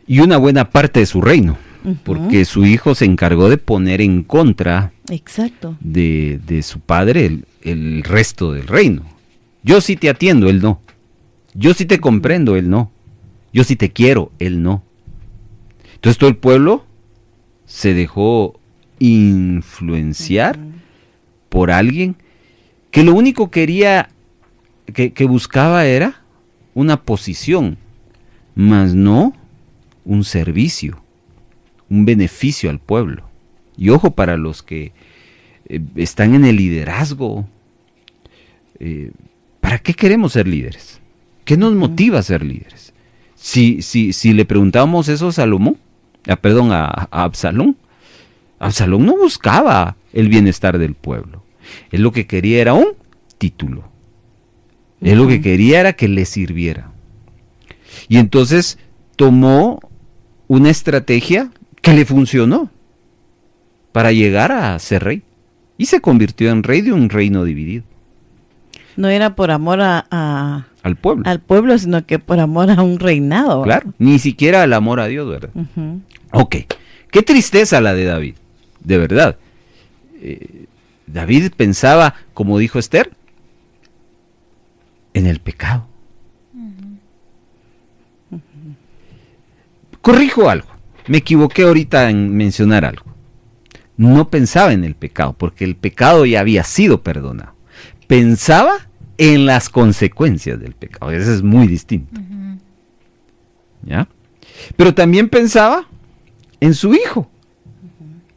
y una buena parte de su reino, porque su hijo se encargó de poner en contra Exacto. de su padre el resto del reino. Yo sí te atiendo, él no. Yo sí te comprendo, él no. Yo sí te quiero, él no. Entonces todo el pueblo se dejó influenciar por alguien que lo único quería, que buscaba era una posición, mas no un servicio, un beneficio al pueblo. Y ojo, para los que están en el liderazgo, ¿para qué queremos ser líderes? ¿Qué nos motiva a ser líderes? Si le preguntábamos eso a Salomón, a Absalón, Absalón no buscaba el bienestar del pueblo. Él lo que quería era un título. Él lo que quería era que le sirviera. Y entonces tomó una estrategia que le funcionó para llegar a ser rey. Y se convirtió en rey de un reino dividido. No era por amor Al pueblo. al pueblo, sino que por amor a un reinado. Claro, ni siquiera al amor a Dios, ¿verdad? Ujú. Ok, qué tristeza la de David, de verdad. David pensaba, como dijo Esther, en el pecado. Corrijo algo, me equivoqué ahorita en mencionar algo. No pensaba en el pecado, porque el pecado ya había sido perdonado. Pensaba en las consecuencias del pecado, eso es muy distinto. ¿Ya? Pero también pensaba en su hijo,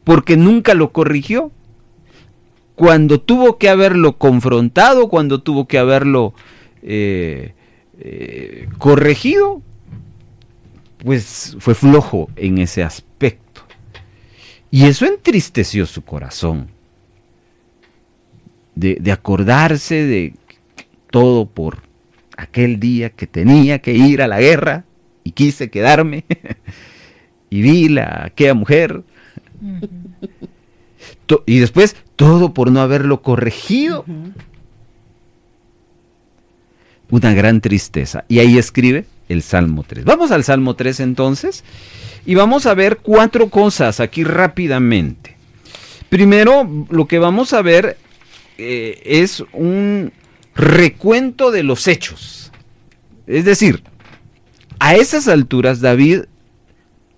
porque nunca lo corrigió. Cuando tuvo que haberlo confrontado, cuando tuvo que haberlo corregido, pues fue flojo en ese aspecto. Y eso entristeció su corazón. De acordarse de todo por aquel día que tenía que ir a la guerra y quise quedarme y vi aquella mujer. Y después todo por no haberlo corregido. Una gran tristeza. Y ahí escribe el Salmo 3. Vamos al Salmo 3 entonces y vamos a ver 4 cosas aquí rápidamente. Primero, lo que vamos a ver es un recuento de los hechos. Es decir, a esas alturas David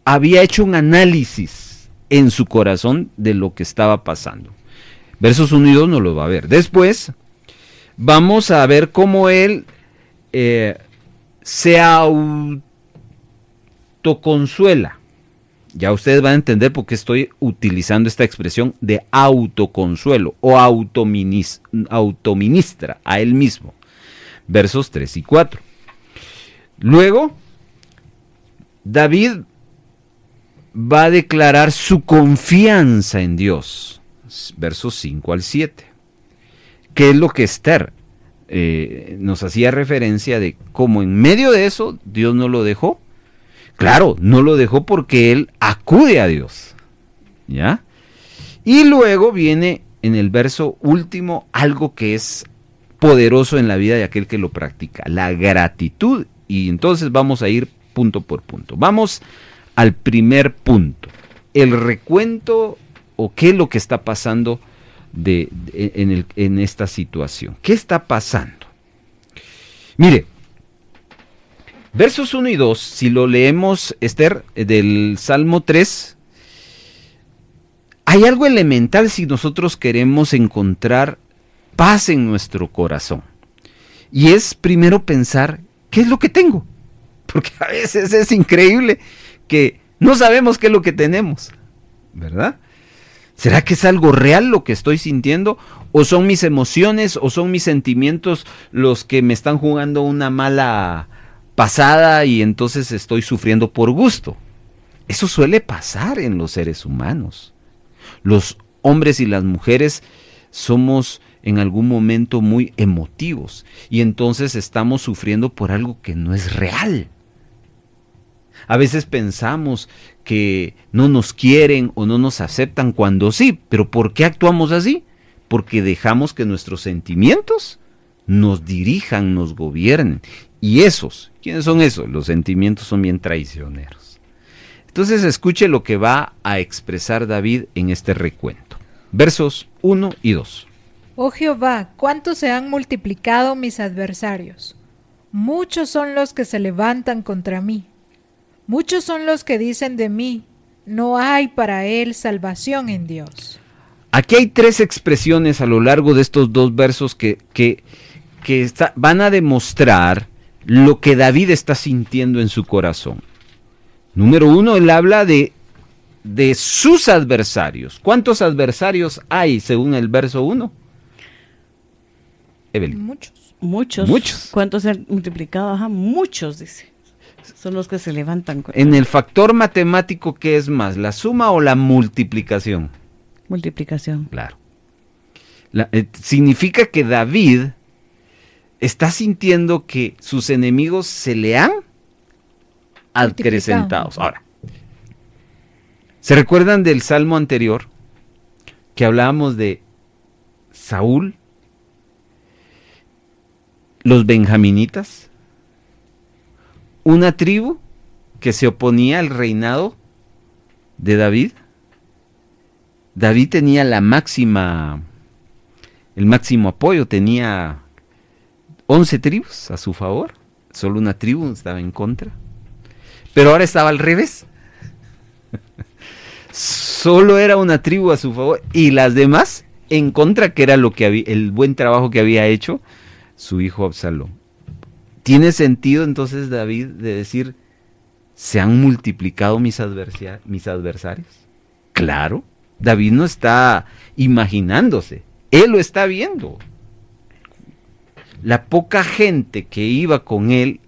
había hecho un análisis en su corazón de lo que estaba pasando. Versos 1 y 2 no lo va a ver. Después vamos a ver cómo él se autoconsuela. Ya ustedes van a entender por qué estoy utilizando esta expresión de autoconsuelo o autoministra a él mismo. Versos 3 y 4. Luego, David va a declarar su confianza en Dios. Versos 5 al 7. ¿Qué es lo que Esther nos hacía referencia de cómo en medio de eso Dios no lo dejó? Claro, no lo dejó porque él acude a Dios. ¿Ya? Y luego viene en el verso último algo que es poderoso en la vida de aquel que lo practica, la gratitud. Y entonces vamos a ir punto por punto. Vamos al primer punto, el recuento o qué es lo que está pasando en esta situación. ¿Qué está pasando? Mire, versos 1 y 2, si lo leemos, Esther, del Salmo 3, hay algo elemental si nosotros queremos encontrar paz en nuestro corazón. Y es primero pensar, ¿qué es lo que tengo? Porque a veces es increíble que no sabemos qué es lo que tenemos, ¿verdad? ¿Será que es algo real lo que estoy sintiendo? ¿O son mis emociones o son mis sentimientos los que me están jugando una mala pasada y entonces estoy sufriendo por gusto? Eso suele pasar en los seres humanos. Los hombres y las mujeres somos en algún momento muy emotivos y entonces estamos sufriendo por algo que no es real. A veces pensamos que no nos quieren o no nos aceptan cuando sí, pero ¿por qué actuamos así? Porque dejamos que nuestros sentimientos nos dirijan, nos gobiernen. Y esos, ¿quiénes son esos? Los sentimientos son bien traicioneros. Entonces escuche lo que va a expresar David en este recuento. Versos 1 y 2. Oh Jehová, cuánto se han multiplicado mis adversarios. Muchos son los que se levantan contra mí. Muchos son los que dicen de mí, no hay para él salvación en Dios. Aquí hay 3 expresiones a lo largo de estos 2 versos que van a demostrar lo que David está sintiendo en su corazón. Número 1, él habla de sus adversarios. ¿Cuántos adversarios hay según el verso 1? Evelyn. Muchos. Muchos. ¿Cuántos se han multiplicado? Ajá, muchos, dice. Son los que se levantan. En el factor matemático, ¿qué es más? ¿La suma o la multiplicación? Multiplicación. Claro. Significa que David está sintiendo que sus enemigos se le han acrecentado. Ahora, ¿se recuerdan del salmo anterior que hablábamos de Saúl, los benjaminitas, una tribu que se oponía al reinado de David? David tenía el máximo apoyo, tenía 11 tribus a su favor, solo una tribu estaba en contra, pero ahora estaba al revés. Solo era una tribu a su favor y las demás en contra, que era el buen trabajo que había hecho su hijo Absalón. ¿Tiene sentido entonces, David, de decir, se han multiplicado mis adversarios? Claro, David no está imaginándose, él lo está viendo. La poca gente que iba con él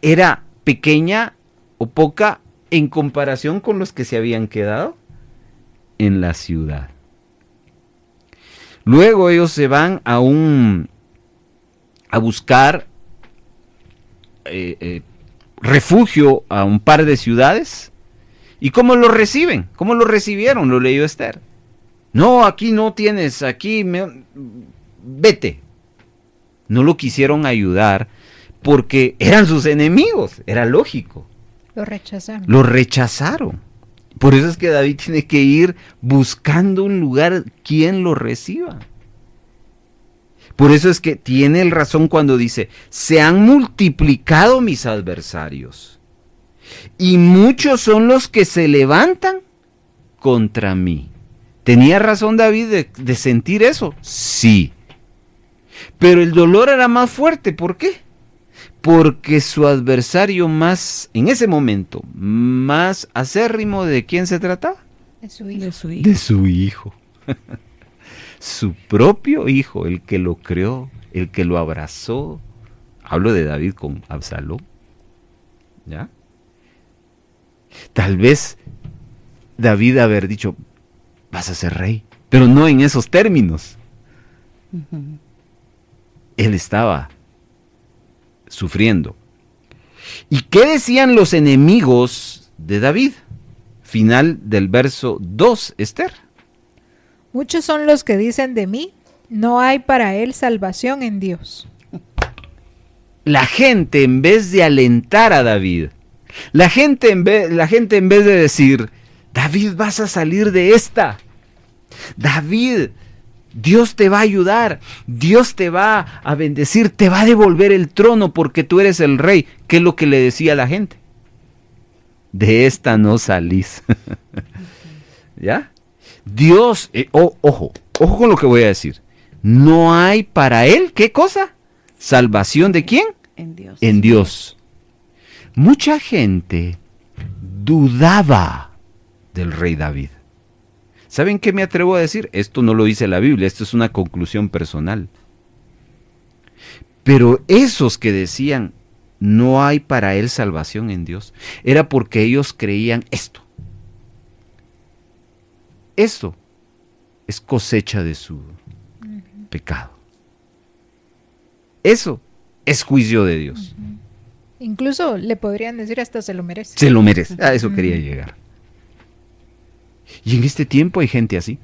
era pequeña o poca en comparación con los que se habían quedado en la ciudad. Luego ellos se van a buscar refugio a un par de ciudades. ¿Y cómo lo reciben? ¿Cómo lo recibieron? Lo leyó Esther. No, aquí no tienes, vete. No lo quisieron ayudar porque eran sus enemigos, era lógico. Lo rechazaron. Lo rechazaron. Por eso es que David tiene que ir buscando un lugar quien lo reciba. Por eso es que tiene el razón cuando dice, se han multiplicado mis adversarios y muchos son los que se levantan contra mí. ¿Tenía razón David de sentir eso? Sí. Pero el dolor era más fuerte. ¿Por qué? Porque su adversario en ese momento, más acérrimo, ¿de quién se trataba? De su hijo. De su hijo. Su propio hijo, el que lo creó, el que lo abrazó. Hablo de David con Absalón. ¿Ya? Tal vez David haber dicho, vas a ser rey, pero no en esos términos. Uh-huh. Él estaba sufriendo. ¿Y qué decían los enemigos de David? Final del verso 2, Esther. Muchos son los que dicen de mí, no hay para él salvación en Dios. La gente, en vez de alentar a David, la gente en vez de decir, David, vas a salir de esta. David, Dios te va a ayudar, Dios te va a bendecir, te va a devolver el trono porque tú eres el rey. ¿Qué es lo que le decía a la gente? De esta no salís. ¿Ya? Dios, ojo con lo que voy a decir. No hay para él, ¿qué cosa? ¿Salvación de quién? En Dios. En Dios. Mucha gente dudaba del rey David. ¿Saben qué me atrevo a decir? Esto no lo dice la Biblia, esto es una conclusión personal. Pero esos que decían, no hay para él salvación en Dios, era porque ellos creían esto. Esto es cosecha de su pecado. Eso es juicio de Dios. Incluso le podrían decir hasta se lo merece. Se lo merece. A eso quería llegar. Y en este tiempo hay gente así.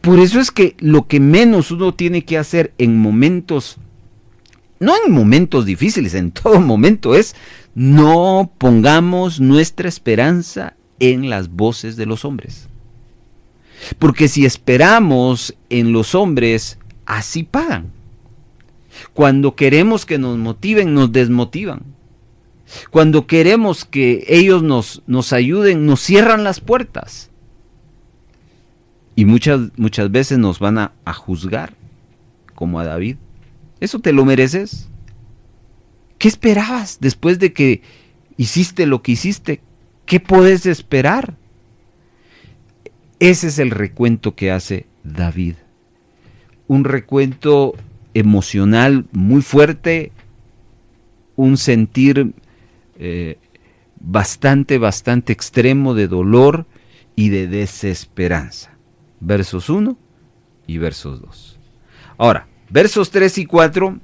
Por eso es que lo que menos uno tiene que hacer en momentos, no en momentos difíciles, en todo momento, es no pongamos nuestra esperanza en las voces de los hombres. Porque si esperamos en los hombres, así pagan. Cuando queremos que nos motiven, nos desmotivan. Cuando queremos que ellos nos ayuden, nos cierran las puertas. Y muchas veces nos van a juzgar, como a David. ¿Eso te lo mereces? ¿Qué esperabas después de que hiciste lo que hiciste? ¿Qué puedes esperar? Ese es el recuento que hace David. Un recuento emocional muy fuerte, un sentir bastante extremo de dolor y de desesperanza. Versos 1 y versos 2. Ahora, versos 3 y 4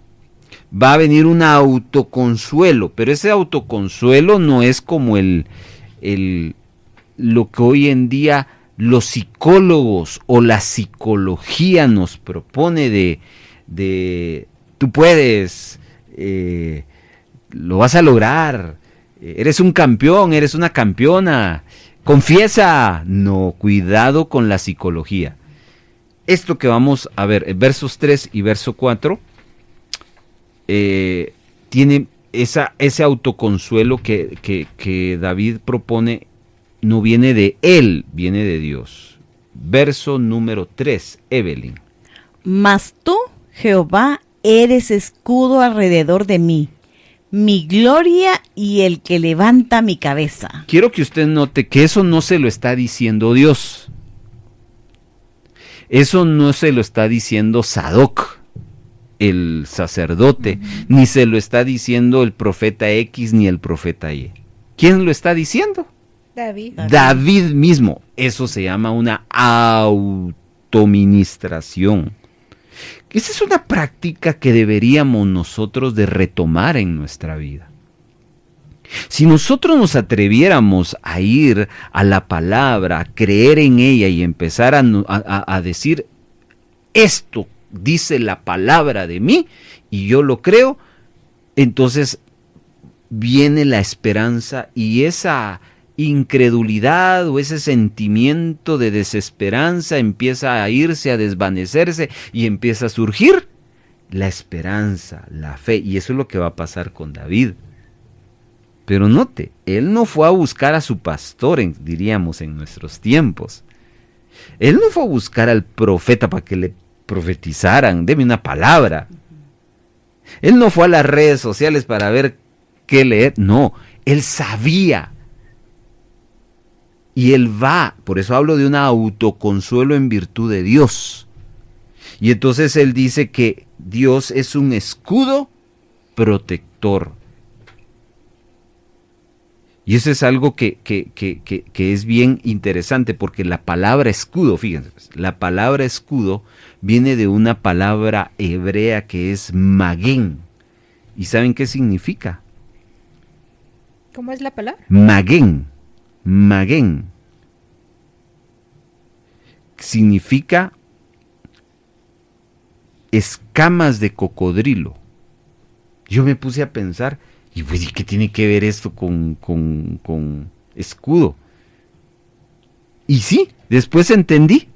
va a venir un autoconsuelo, pero ese autoconsuelo no es como lo que hoy en día los psicólogos o la psicología nos propone de tú puedes, lo vas a lograr, eres un campeón, eres una campeona, confiesa. No, cuidado con la psicología. Esto que vamos a ver, versos 3 y verso 4, tiene ese autoconsuelo que David propone. No viene de él, viene de Dios. Verso número 3, Evelyn. Mas tú, Jehová, eres escudo alrededor de mí, mi gloria y el que levanta mi cabeza. Quiero que usted note que eso no se lo está diciendo Dios. Eso no se lo está diciendo Sadoc, el sacerdote, ni se lo está diciendo el profeta X ni el profeta Y. ¿Quién lo está diciendo? David mismo. Eso se llama una autoministración. Esa es una práctica que deberíamos nosotros de retomar en nuestra vida. Si nosotros nos atreviéramos a ir a la palabra, a creer en ella y empezar a decir, esto dice la palabra de mí y yo lo creo, entonces viene la esperanza y esa incredulidad o ese sentimiento de desesperanza empieza a irse, a desvanecerse y empieza a surgir la esperanza, la fe, y eso es lo que va a pasar con David. Pero note, él no fue a buscar a su pastor, diríamos en nuestros tiempos. Él no fue a buscar al profeta para que le profetizaran, deme una palabra. Él no fue a las redes sociales para ver qué leer, no, él sabía. Y él va, por eso hablo de un autoconsuelo en virtud de Dios. Y entonces él dice que Dios es un escudo protector. Y eso es algo que es bien interesante, porque la palabra escudo, fíjense, la palabra escudo viene de una palabra hebrea que es magén. ¿Y saben qué significa? ¿Cómo es la palabra? Magén. Magén significa escamas de cocodrilo. Yo me puse a pensar, ¿y qué tiene que ver esto con escudo? Y sí, después entendí.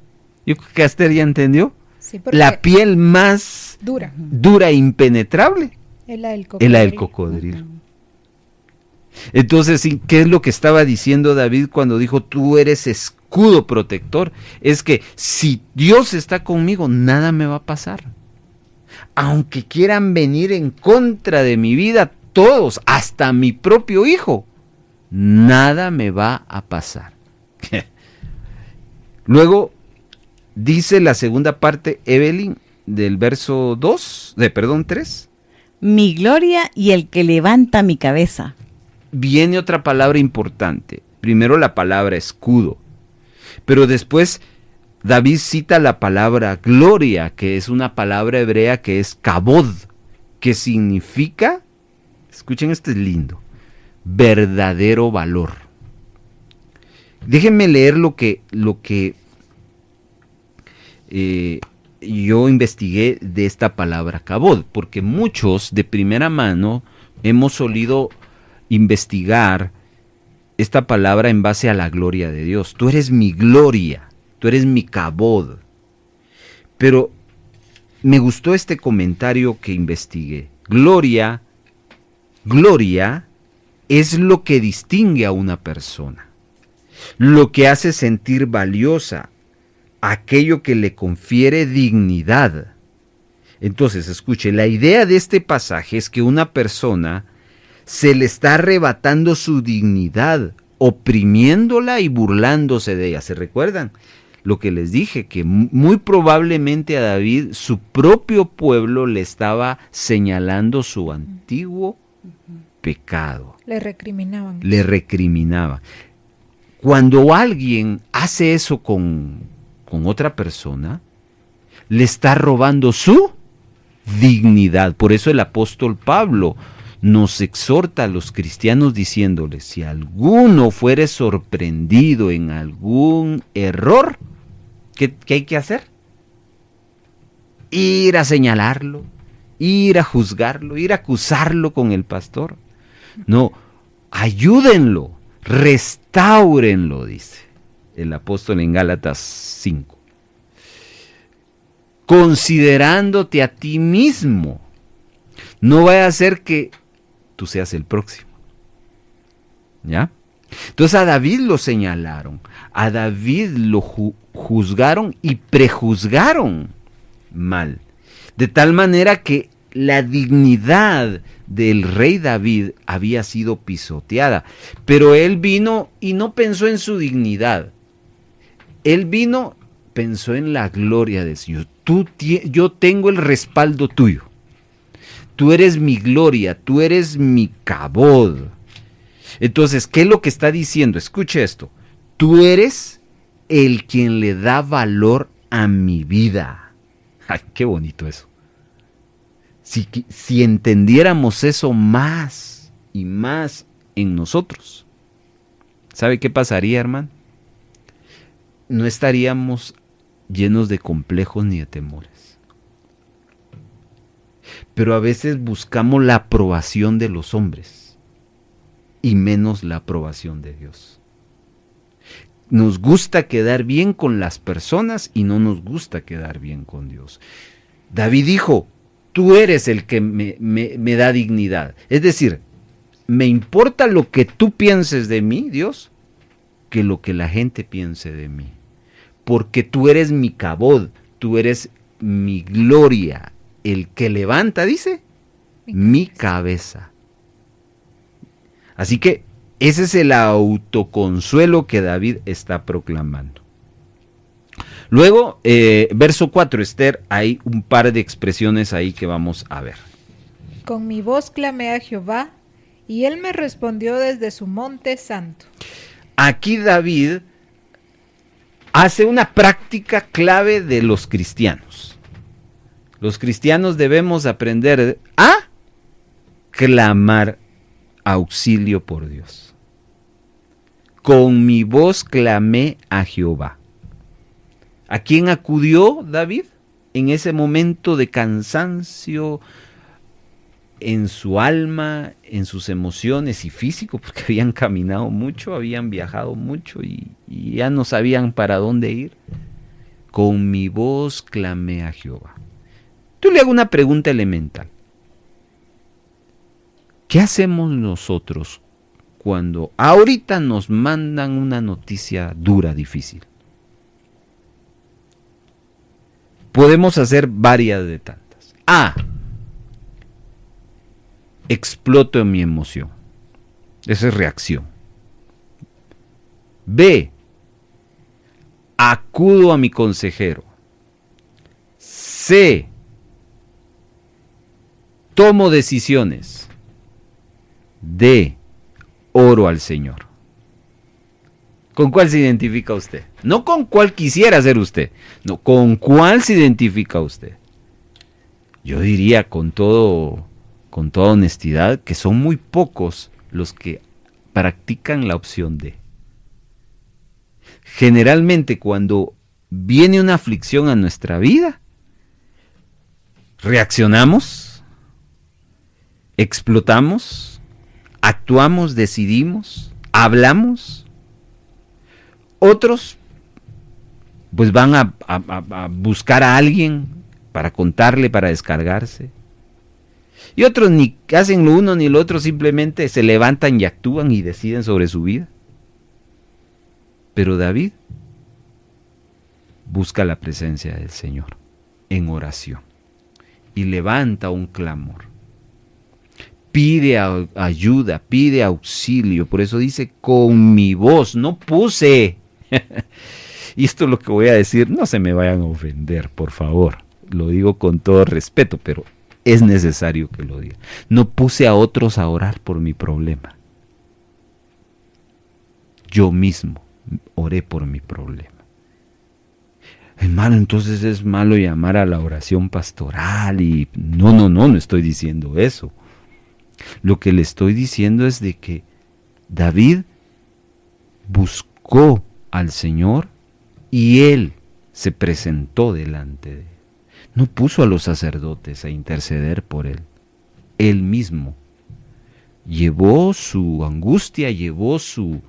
Yo creo que Aster ya entendió. Sí, porque la piel más dura e impenetrable es la del cocodrilo. Entonces, sí, ¿qué es lo que estaba diciendo David cuando dijo, tú eres escudo protector? Es que si Dios está conmigo, nada me va a pasar. Aunque quieran venir en contra de mi vida, todos, hasta mi propio hijo, nada me va a pasar. Luego, dice la segunda parte, Evelyn, del verso 3. Mi gloria y el que levanta mi cabeza. Viene otra palabra importante. Primero la palabra escudo, pero después David cita la palabra gloria, que es una palabra hebrea que es kabod, que significa, escuchen, esto es lindo, verdadero valor. Déjenme leer lo que yo investigué de esta palabra kabod, porque muchos de primera mano hemos solido investigar esta palabra en base a la gloria de Dios. Tú eres mi gloria, tú eres mi kabod. Pero me gustó este comentario que investigué. Gloria es lo que distingue a una persona, lo que hace sentir valiosa, aquello que le confiere dignidad. Entonces, escuche, la idea de este pasaje es que una persona se le está arrebatando su dignidad, oprimiéndola y burlándose de ella. ¿Se recuerdan? Lo que les dije, que muy probablemente a David su propio pueblo le estaba señalando su antiguo pecado. Le recriminaban. Le recriminaba. Cuando alguien hace eso con otra persona, le está robando su dignidad. Por eso el apóstol Pablo nos exhorta a los cristianos diciéndoles, si alguno fuere sorprendido en algún error, ¿qué hay que hacer? Ir a señalarlo, ir a juzgarlo, ir a acusarlo con el pastor. No, ayúdenlo, restáurenlo, dice el apóstol en Gálatas 5. Considerándote a ti mismo. No vaya a ser que tú seas el próximo. ¿Ya? Entonces a David lo señalaron, a David lo juzgaron y prejuzgaron mal. De tal manera que la dignidad del rey David había sido pisoteada. Pero él vino y no pensó en su dignidad. Él vino, pensó en la gloria de Dios. Yo tengo el respaldo tuyo. Tú eres mi gloria, tú eres mi cabod. Entonces, ¿qué es lo que está diciendo? Escuche esto. Tú eres el quien le da valor a mi vida. Ay, qué bonito eso. Si entendiéramos eso más y más en nosotros, ¿sabe qué pasaría, hermano? No estaríamos llenos de complejos ni de temores. Pero a veces buscamos la aprobación de los hombres y menos la aprobación de Dios. Nos gusta quedar bien con las personas y no nos gusta quedar bien con Dios. David dijo, tú eres el que me da dignidad. Es decir, me importa lo que tú pienses de mí, Dios, que lo que la gente piense de mí. Porque tú eres mi cabod, tú eres mi gloria, el que levanta, dice, mi cabeza. Así que ese es el autoconsuelo que David está proclamando. Luego, verso 4, Esther, hay un par de expresiones ahí que vamos a ver. Con mi voz clamé a Jehová, y él me respondió desde su monte santo. Aquí David hace una práctica clave de los cristianos. Los cristianos debemos aprender a clamar auxilio por Dios. Con mi voz clamé a Jehová. ¿A quién acudió David en ese momento de cansancio en su alma, en sus emociones y físico? Porque habían caminado mucho, habían viajado mucho y ya no sabían para dónde ir. Con mi voz clamé a Jehová. Yo le hago una pregunta elemental. ¿Qué hacemos nosotros cuando ahorita nos mandan una noticia dura, difícil? Podemos hacer varias de tantas. A. Exploto en mi emoción. Esa es reacción. B. Acudo a mi consejero. C. Tomo decisiones. D. Oro al Señor. ¿Con cuál se identifica usted? No con cuál quisiera ser usted. No, ¿con cuál se identifica usted? Yo diría con toda honestidad que son muy pocos los que practican la opción D. Generalmente cuando viene una aflicción a nuestra vida, reaccionamos, explotamos, actuamos, decidimos, hablamos. Otros pues van a buscar a alguien para contarle, para descargarse. Y otros ni hacen lo uno ni lo otro, simplemente se levantan y actúan y deciden sobre su vida. Pero David busca la presencia del Señor en oración y levanta un clamor. Pide ayuda, pide auxilio. Por eso dice, con mi voz, no puse. Y esto es lo que voy a decir, no se me vayan a ofender, por favor. Lo digo con todo respeto, pero es necesario que lo diga. No puse a otros a orar por mi problema. Yo mismo oré por mi problema. Hermano, entonces es malo llamar a la oración pastoral y no estoy diciendo eso. Lo que le estoy diciendo es de que David buscó al Señor y él se presentó delante de él. No puso a los sacerdotes a interceder por él. Él mismo llevó su angustia, llevó su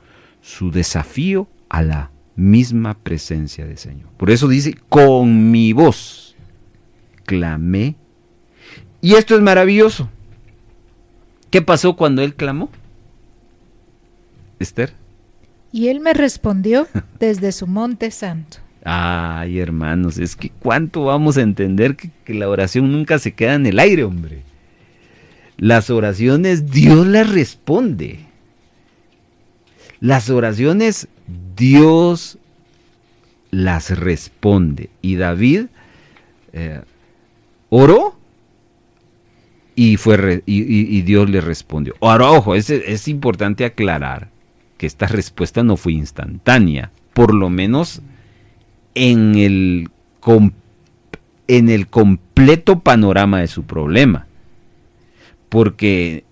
desafío a la misma presencia del Señor. Por eso dice, con mi voz clamé. Y esto es maravilloso. ¿Qué pasó cuando él clamó? Esther. Y él me respondió desde su monte santo. Ay, hermanos, es que cuánto vamos a entender que la oración nunca se queda en el aire, hombre. Las oraciones Dios las responde. Las oraciones Dios las responde. Y David oró y Dios le respondió. Ahora, ojo, es importante aclarar que esta respuesta no fue instantánea, por lo menos en el completo panorama de su problema. Porque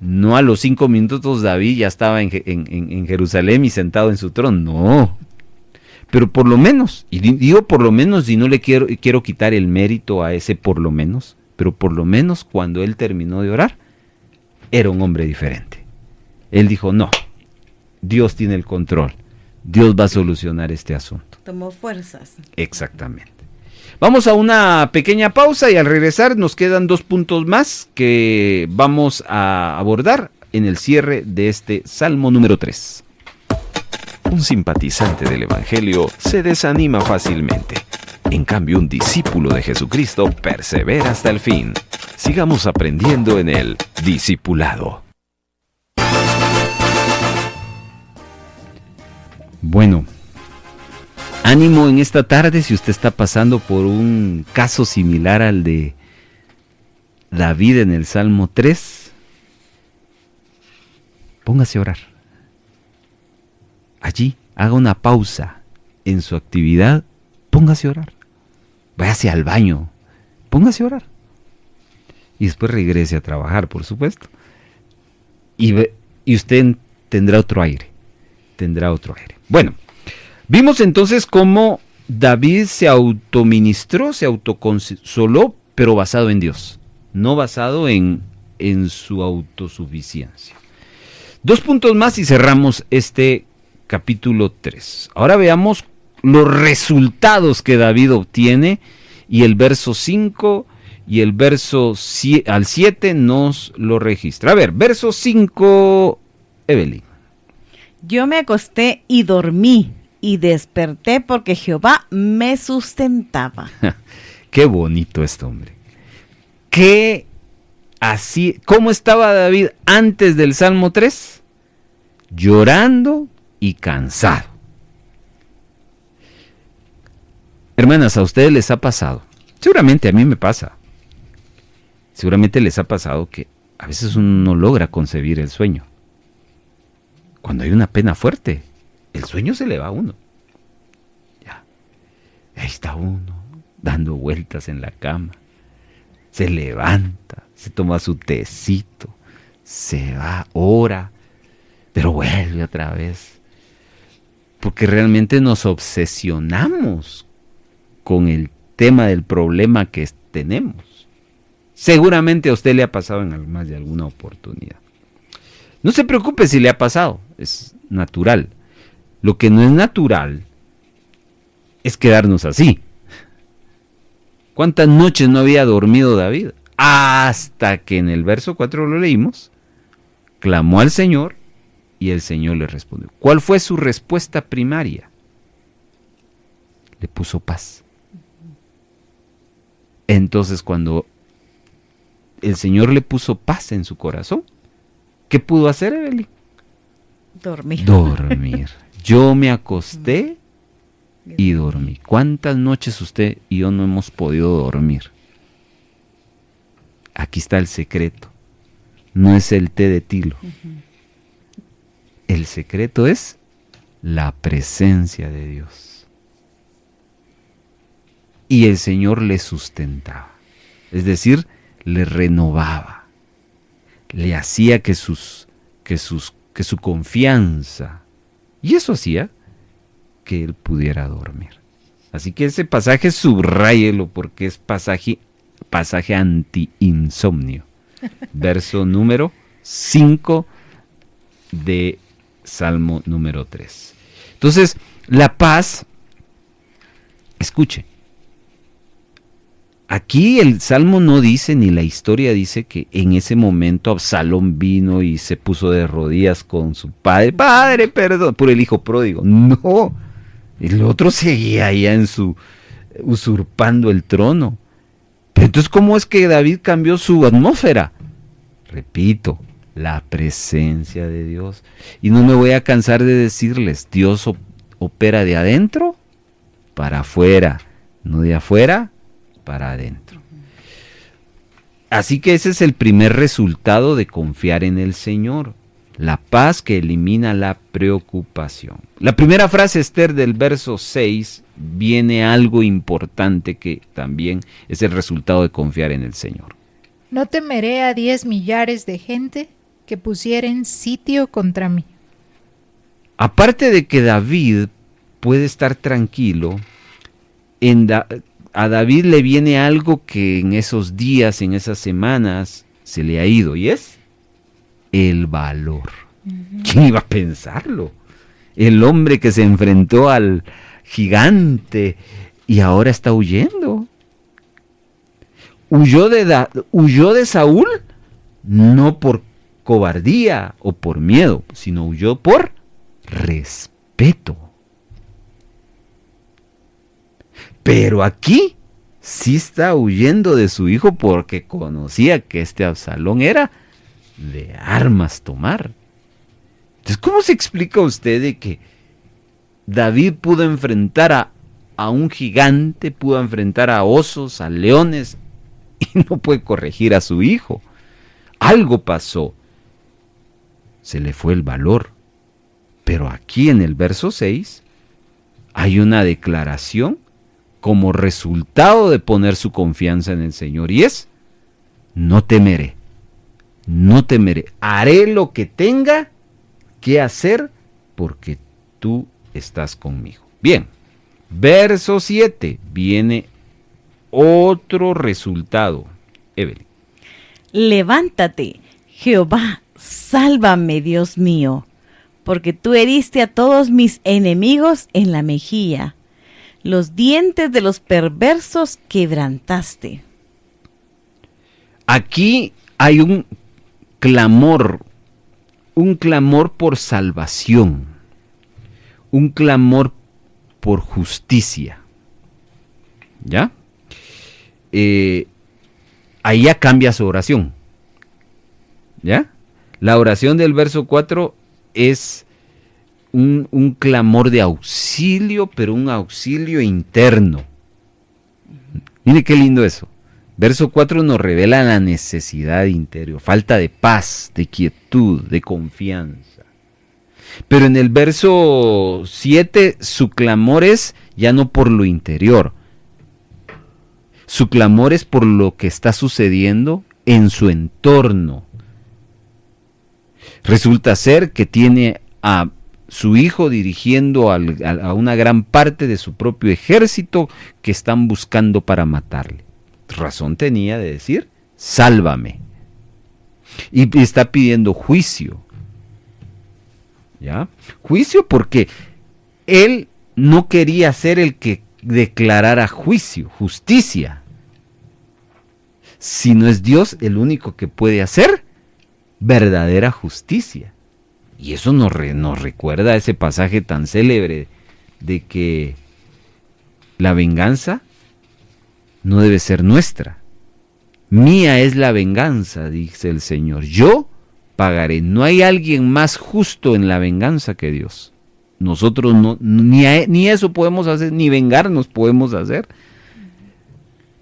no a los 5 minutos David ya estaba en Jerusalén y sentado en su trono, no. Pero por lo menos, y digo por lo menos, y no le quiero quitar el mérito a ese por lo menos, pero por lo menos cuando él terminó de orar, era un hombre diferente. Él dijo, no, Dios tiene el control, Dios va a solucionar este asunto. Tomó fuerzas. Exactamente. Vamos a una pequeña pausa y al regresar nos quedan 2 puntos más que vamos a abordar en el cierre de este Salmo número 3. Un simpatizante del Evangelio se desanima fácilmente. En cambio, un discípulo de Jesucristo persevera hasta el fin. Sigamos aprendiendo en el discipulado. Bueno, ánimo en esta tarde si usted está pasando por un caso similar al de David en el Salmo 3. Póngase a orar. Allí, haga una pausa en su actividad, póngase a orar. Váyase al baño, póngase a orar. Y después regrese a trabajar, por supuesto. Y usted tendrá otro aire. Bueno, vimos entonces cómo David se autoministró, se autoconsoló, pero basado en Dios, no basado en su autosuficiencia. 2 puntos más y cerramos este capítulo 3. Ahora veamos los resultados que David obtiene y el verso 5 y el verso al 7 nos lo registra. A ver, verso 5, Evelyn. Yo me acosté y dormí y desperté porque Jehová me sustentaba. Qué bonito este hombre. ¿Cómo estaba David antes del Salmo 3? Llorando y cansado. Hermanas, ¿a ustedes les ha pasado? Seguramente a mí me pasa. Seguramente les ha pasado que a veces uno no logra concebir el sueño. Cuando hay una pena fuerte, el sueño se le va a uno. Ya. Ahí está uno, dando vueltas en la cama. Se levanta, se toma su tecito, se va, ora, pero vuelve otra vez. Porque realmente nos obsesionamos con el tema del problema que tenemos. Seguramente a usted le ha pasado en más de alguna oportunidad. No se preocupe si le ha pasado, es natural. Lo que no es natural es quedarnos así. ¿Cuántas noches no había dormido David? hasta que en el verso 4 lo leímos, clamó al Señor y el Señor le respondió. ¿Cuál fue su respuesta primaria? Le puso paz. Entonces, cuando el Señor le puso paz en su corazón, ¿qué pudo hacer, Evelyn? Dormir. Yo me acosté y dormí. ¿Cuántas noches usted y yo no hemos podido dormir? Aquí está el secreto. No es el té de tilo. El secreto es la presencia de Dios. Y el Señor le sustentaba. Es decir, le renovaba. Le hacía que su confianza, y eso hacía que él pudiera dormir. Así que ese pasaje subráyelo porque es pasaje anti-insomnio. Verso número 5 de Salmo número 3. Entonces, la paz, escuche, aquí el Salmo no dice, ni la historia dice que en ese momento Absalón vino y se puso de rodillas con su padre. Padre, perdón, por el hijo pródigo. No, el otro seguía allá usurpando el trono. Pero entonces, ¿cómo es que David cambió su atmósfera? Repito, la presencia de Dios. Y no me voy a cansar de decirles, Dios opera de adentro para afuera, no de afuera para adentro. Así que ese es el primer resultado de confiar en el Señor. La paz que elimina la preocupación. La primera frase, Esther, del verso 6, viene algo importante que también es el resultado de confiar en el Señor. No temeré a 10 millares de gente que pusieren sitio contra mí. Aparte de que David puede estar tranquilo, a David le viene algo que en esos días, en esas semanas, se le ha ido, y es el valor. ¿Quién iba a pensarlo? El hombre que se enfrentó al gigante y ahora está huyendo. Huyó de Saúl no por cobardía o por miedo, sino huyó por respeto. Pero aquí sí está huyendo de su hijo porque conocía que este Absalón era de armas tomar. Entonces, ¿cómo se explica usted de que David pudo enfrentar a un gigante, pudo enfrentar a osos, a leones, y no puede corregir a su hijo? Algo pasó. Se le fue el valor. Pero aquí en el verso 6 hay una declaración como resultado de poner su confianza en el Señor, y es: no temeré, no temeré, haré lo que tenga que hacer porque tú estás conmigo. Bien, verso 7, viene otro resultado. Evelyn. Levántate, Jehová, sálvame, Dios mío, porque tú heriste a todos mis enemigos en la mejilla. Los dientes de los perversos quebrantaste. Aquí hay un clamor por salvación, un clamor por justicia. ¿Ya? Ahí ya cambia su oración. ¿Ya? La oración del verso 4 es un clamor de auxilio, pero un auxilio interno. Mire qué lindo eso. Verso 4 nos revela la necesidad interior, falta de paz, de quietud, de confianza. Pero en el verso 7 su clamor es ya no por lo interior. Su clamor es por lo que está sucediendo en su entorno. Resulta ser que tiene a su hijo dirigiendo a una gran parte de su propio ejército que están buscando para matarle. Razón tenía de decir: sálvame. Y está pidiendo juicio. ¿Ya? Juicio porque él no quería ser el que declarara juicio, justicia, sino es Dios el único que puede hacer verdadera justicia. Y eso nos recuerda ese pasaje tan célebre de que la venganza no debe ser nuestra. Mía es la venganza, dice el Señor. Yo pagaré. No hay alguien más justo en la venganza que Dios. Nosotros ni eso podemos hacer, ni vengarnos podemos hacer,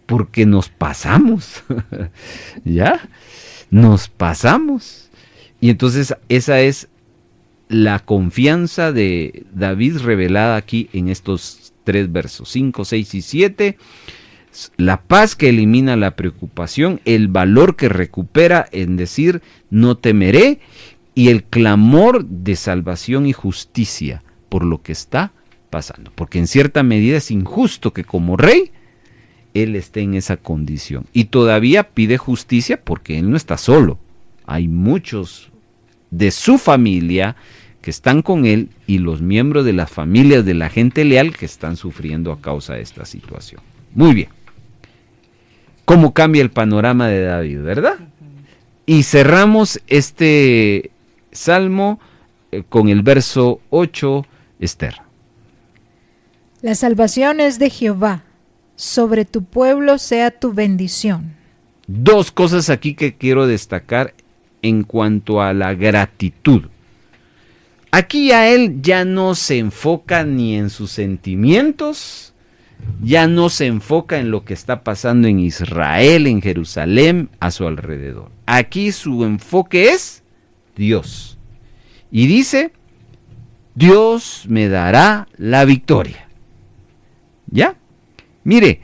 porque nos pasamos. ¿Ya? Nos pasamos. Y entonces esa es la confianza de David revelada aquí en estos 3 versos, 5, 6 y 7. La paz que elimina la preocupación, el valor que recupera en decir no temeré, y el clamor de salvación y justicia por lo que está pasando. Porque en cierta medida es injusto que como rey él esté en esa condición. Y todavía pide justicia porque él no está solo. Hay muchos de su familia que están con él y los miembros de las familias de la gente leal que están sufriendo a causa de esta situación. Muy bien. ¿Cómo cambia el panorama de David, verdad? Y cerramos este salmo con el verso 8, Esther. La salvación es de Jehová, sobre tu pueblo sea tu bendición. 2 cosas aquí que quiero destacar en cuanto a la gratitud. Aquí a él ya no se enfoca ni en sus sentimientos, ya no se enfoca en lo que está pasando en Israel, en Jerusalén, a su alrededor. Aquí su enfoque es Dios. Y dice, Dios me dará la victoria. ¿Ya? Mire,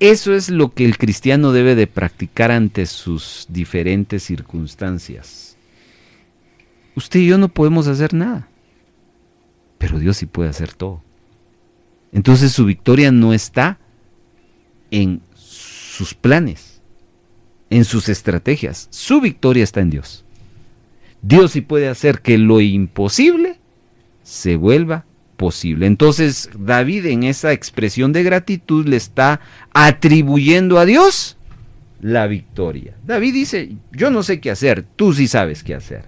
eso es lo que el cristiano debe de practicar ante sus diferentes circunstancias. Usted y yo no podemos hacer nada, pero Dios sí puede hacer todo. Entonces su victoria no está en sus planes, en sus estrategias. Su victoria está en Dios. Dios sí puede hacer que lo imposible se vuelva posible. Entonces David en esa expresión de gratitud le está atribuyendo a Dios la victoria. David dice, yo no sé qué hacer, tú sí sabes qué hacer.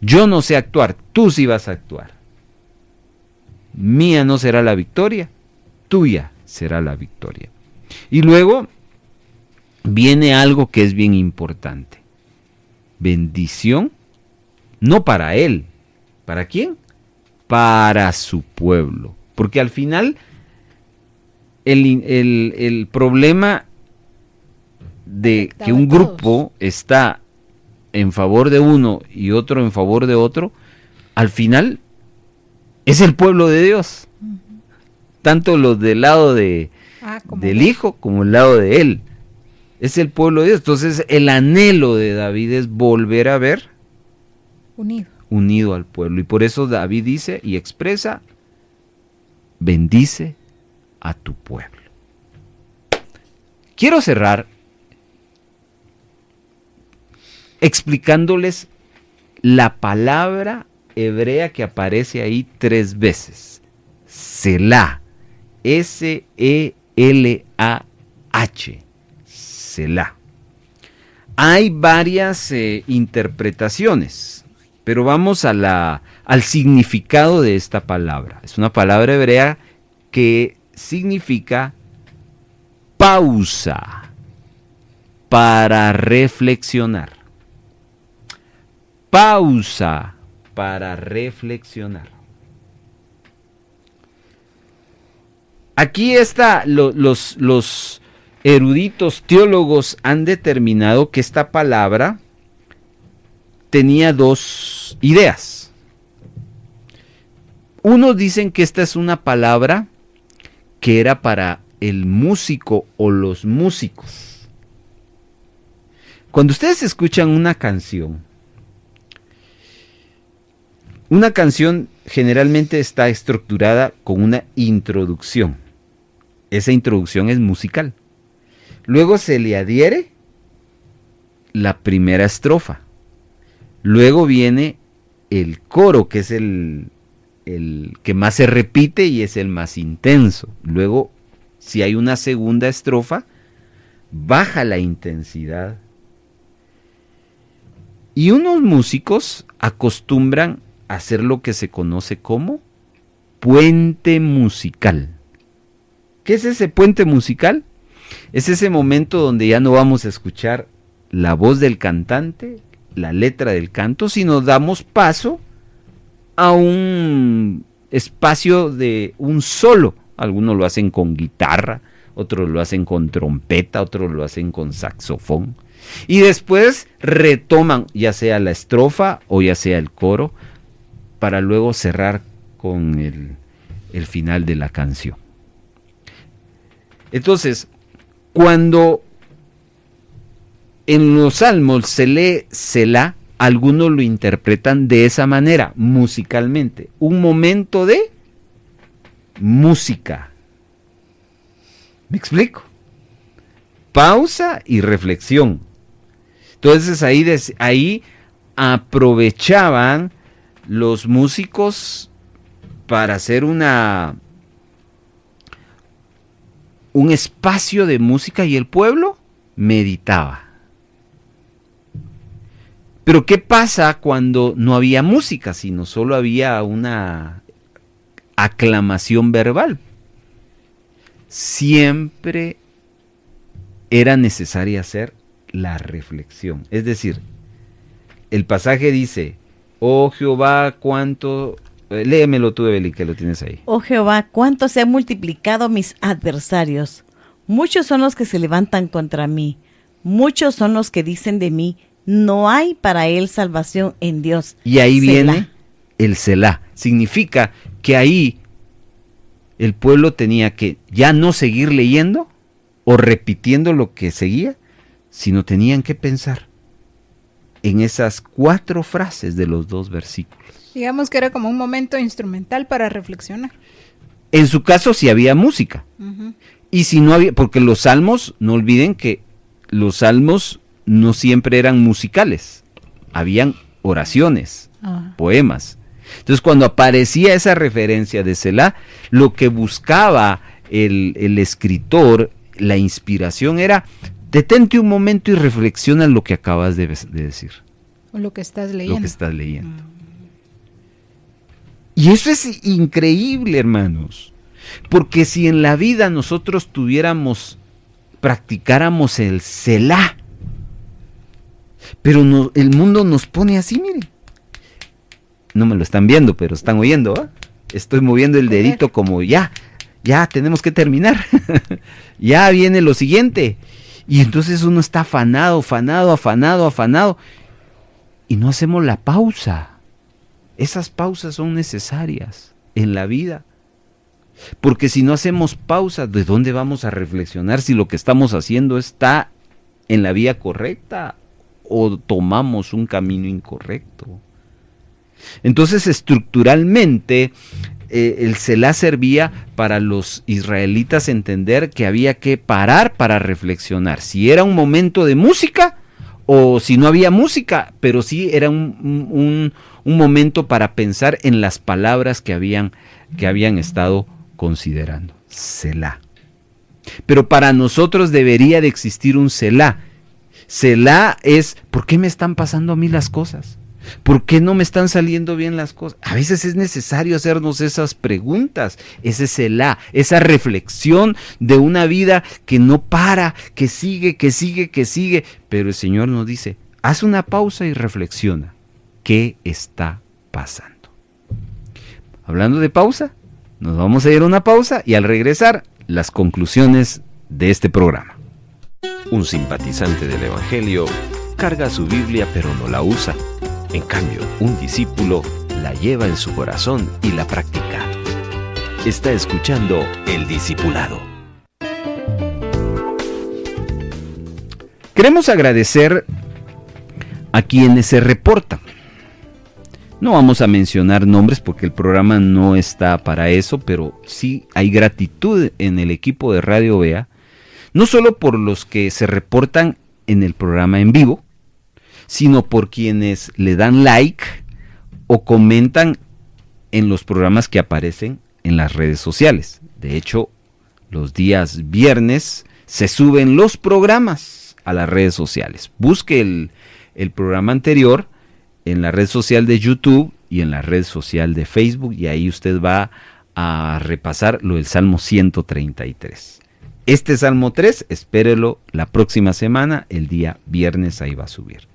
Yo no sé actuar, tú sí vas a actuar. Mía no será la victoria, tuya será la victoria. Y luego viene algo que es bien importante. Bendición, no para él. ¿Para quién? Para su pueblo. Porque al final el problema de que un grupo está en favor de uno y otro en favor de otro, al final es el pueblo de Dios. Tanto los del lado del hijo como el lado de él. Es el pueblo de Dios. Entonces el anhelo de David es volver a ver unido al pueblo. Y por eso David dice y expresa, bendice a tu pueblo. Quiero cerrar explicándoles la palabra hebrea que aparece ahí 3 veces. Selah. S-E-L-A-H. Selah. Hay varias interpretaciones, pero vamos al significado de esta palabra. Es una palabra hebrea que significa pausa para reflexionar. Pausa para reflexionar. Aquí está, los eruditos teólogos han determinado que esta palabra tenía 2 ideas. Unos dicen que esta es una palabra que era para el músico o los músicos. Cuando ustedes escuchan una canción generalmente está estructurada con una introducción. Esa introducción es musical. Luego se le adhiere la primera estrofa. Luego viene el coro, que es el que más se repite y es el más intenso. Luego, si hay una segunda estrofa, baja la intensidad. Y unos músicos acostumbran a hacer lo que se conoce como puente musical. ¿Qué es ese puente musical? Es ese momento donde ya no vamos a escuchar la voz del cantante, la letra del canto, sino damos paso a un espacio de un solo. Algunos lo hacen con guitarra, otros lo hacen con trompeta, otros lo hacen con saxofón. Y después retoman ya sea la estrofa o ya sea el coro para luego cerrar con el final de la canción. Entonces, cuando en los salmos se lee Selah, algunos lo interpretan de esa manera, musicalmente. Un momento de música. ¿Me explico? Pausa y reflexión. Entonces ahí aprovechaban los músicos para hacer un espacio de música y el pueblo meditaba. Pero ¿qué pasa cuando no había música, sino solo había una aclamación verbal? Siempre era necesaria hacer la reflexión. Es decir, el pasaje dice, oh Jehová, cuánto... léemelo tú, Evelyn, que lo tienes ahí. Oh Jehová, cuánto se han multiplicado mis adversarios. Muchos son los que se levantan contra mí. Muchos son los que dicen de mí, no hay para él salvación en Dios. Y ahí Selah. viene el Selah. Significa que ahí el pueblo tenía que ya no seguir leyendo o repitiendo lo que seguía, sino tenían que pensar en esas 4 frases de los 2 versículos. Digamos que era como un momento instrumental para reflexionar. En su caso sí había música. Y si no había, porque los salmos, no olviden que los salmos no siempre eran musicales, habían oraciones, poemas. Entonces cuando aparecía esa referencia de Selah, lo que buscaba el escritor, la inspiración era, detente un momento y reflexiona en lo que acabas de decir. O lo que estás leyendo. Lo que estás leyendo. Y eso es increíble, hermanos, porque si en la vida nosotros practicáramos el Selah, pero no, el mundo nos pone así, miren. No me lo están viendo, pero están oyendo, ¿eh? Estoy moviendo el dedito como ya tenemos que terminar. Ya viene lo siguiente. Y entonces uno está afanado, y no hacemos la pausa. Esas pausas son necesarias en la vida. Porque si no hacemos pausa, ¿de dónde vamos a reflexionar si lo que estamos haciendo está en la vía correcta o tomamos un camino incorrecto? Entonces, estructuralmente, el Selah servía para los israelitas entender que había que parar para reflexionar. Si era un momento de música o si no había música, pero sí era un momento para pensar en las palabras que habían estado considerando. Selah. Pero para nosotros debería de existir un Selah. Selah es, ¿por qué me están pasando a mí las cosas? ¿Por qué no me están saliendo bien las cosas? A veces es necesario hacernos esas preguntas, ese Selah, esa reflexión de una vida que no para, que sigue, pero el Señor nos dice, haz una pausa y reflexiona. ¿Qué está pasando? Hablando de pausa, nos vamos a ir a una pausa y al regresar, las conclusiones de este programa. Un simpatizante del Evangelio carga su Biblia pero no la usa. En cambio, un discípulo la lleva en su corazón y la practica. Está escuchando El Discipulado. Queremos agradecer a quienes se reportan. No vamos a mencionar nombres porque el programa no está para eso, pero sí hay gratitud en el equipo de Radio Vea, no solo por los que se reportan en el programa en vivo, sino por quienes le dan like o comentan en los programas que aparecen en las redes sociales. De hecho, los días viernes se suben los programas a las redes sociales. Busque el programa anterior en la red social de YouTube y en la red social de Facebook, y ahí usted va a repasar lo del Salmo 133. Este Salmo 3, espérelo la próxima semana, el día viernes ahí va a subir.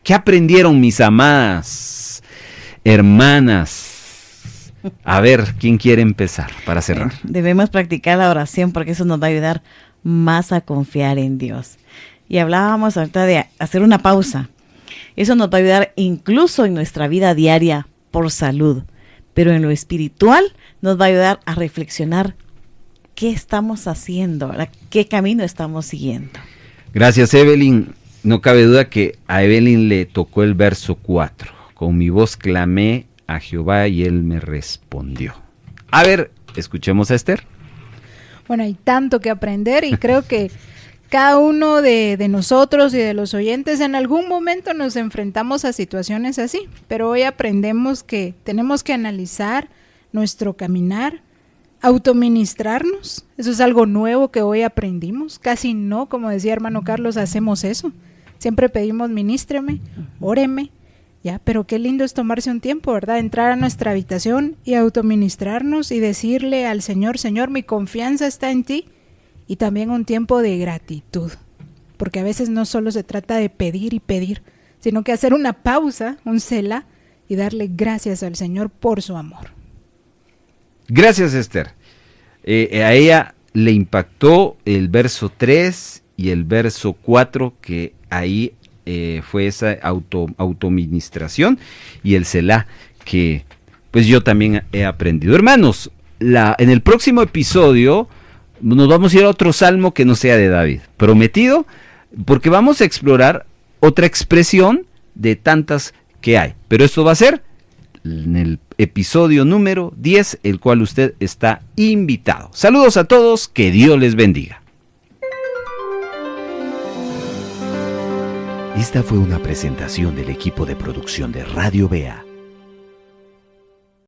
¿Qué aprendieron, mis amadas hermanas? A ver, ¿quién quiere empezar para cerrar? Debemos practicar la oración porque eso nos va a ayudar más a confiar en Dios. Y hablábamos ahorita de hacer una pausa. Eso nos va a ayudar incluso en nuestra vida diaria por salud. Pero en lo espiritual nos va a ayudar a reflexionar qué estamos haciendo, ¿verdad? Qué camino estamos siguiendo. Gracias, Evelyn. No cabe duda que a Evelyn le tocó el verso 4. Con mi voz clamé a Jehová y él me respondió. A ver, escuchemos a Esther. Bueno, hay tanto que aprender y creo que cada uno de nosotros y de los oyentes en algún momento nos enfrentamos a situaciones así, pero hoy aprendemos que tenemos que analizar nuestro caminar, autoministrarnos. Eso es algo nuevo que hoy aprendimos. Casi no, como decía hermano Carlos, hacemos eso. Siempre pedimos ministreme, óreme, ya, pero qué lindo es tomarse un tiempo, ¿verdad? Entrar a nuestra habitación y autoministrarnos y decirle al Señor, Señor, mi confianza está en ti. Y también un tiempo de gratitud, porque a veces no solo se trata de pedir y pedir, sino que hacer una pausa, un selah, y darle gracias al Señor por su amor. Gracias, Esther. A ella le impactó el verso 3 y el verso 4, que ahí fue esa autoministración, y el selah que pues yo también he aprendido. Hermanos, en el próximo episodio nos vamos a ir a otro salmo que no sea de David, prometido, porque vamos a explorar otra expresión de tantas que hay. Pero esto va a ser en el episodio número 10, el cual usted está invitado. Saludos a todos, que Dios les bendiga. Esta fue una presentación del equipo de producción de Radio Bea.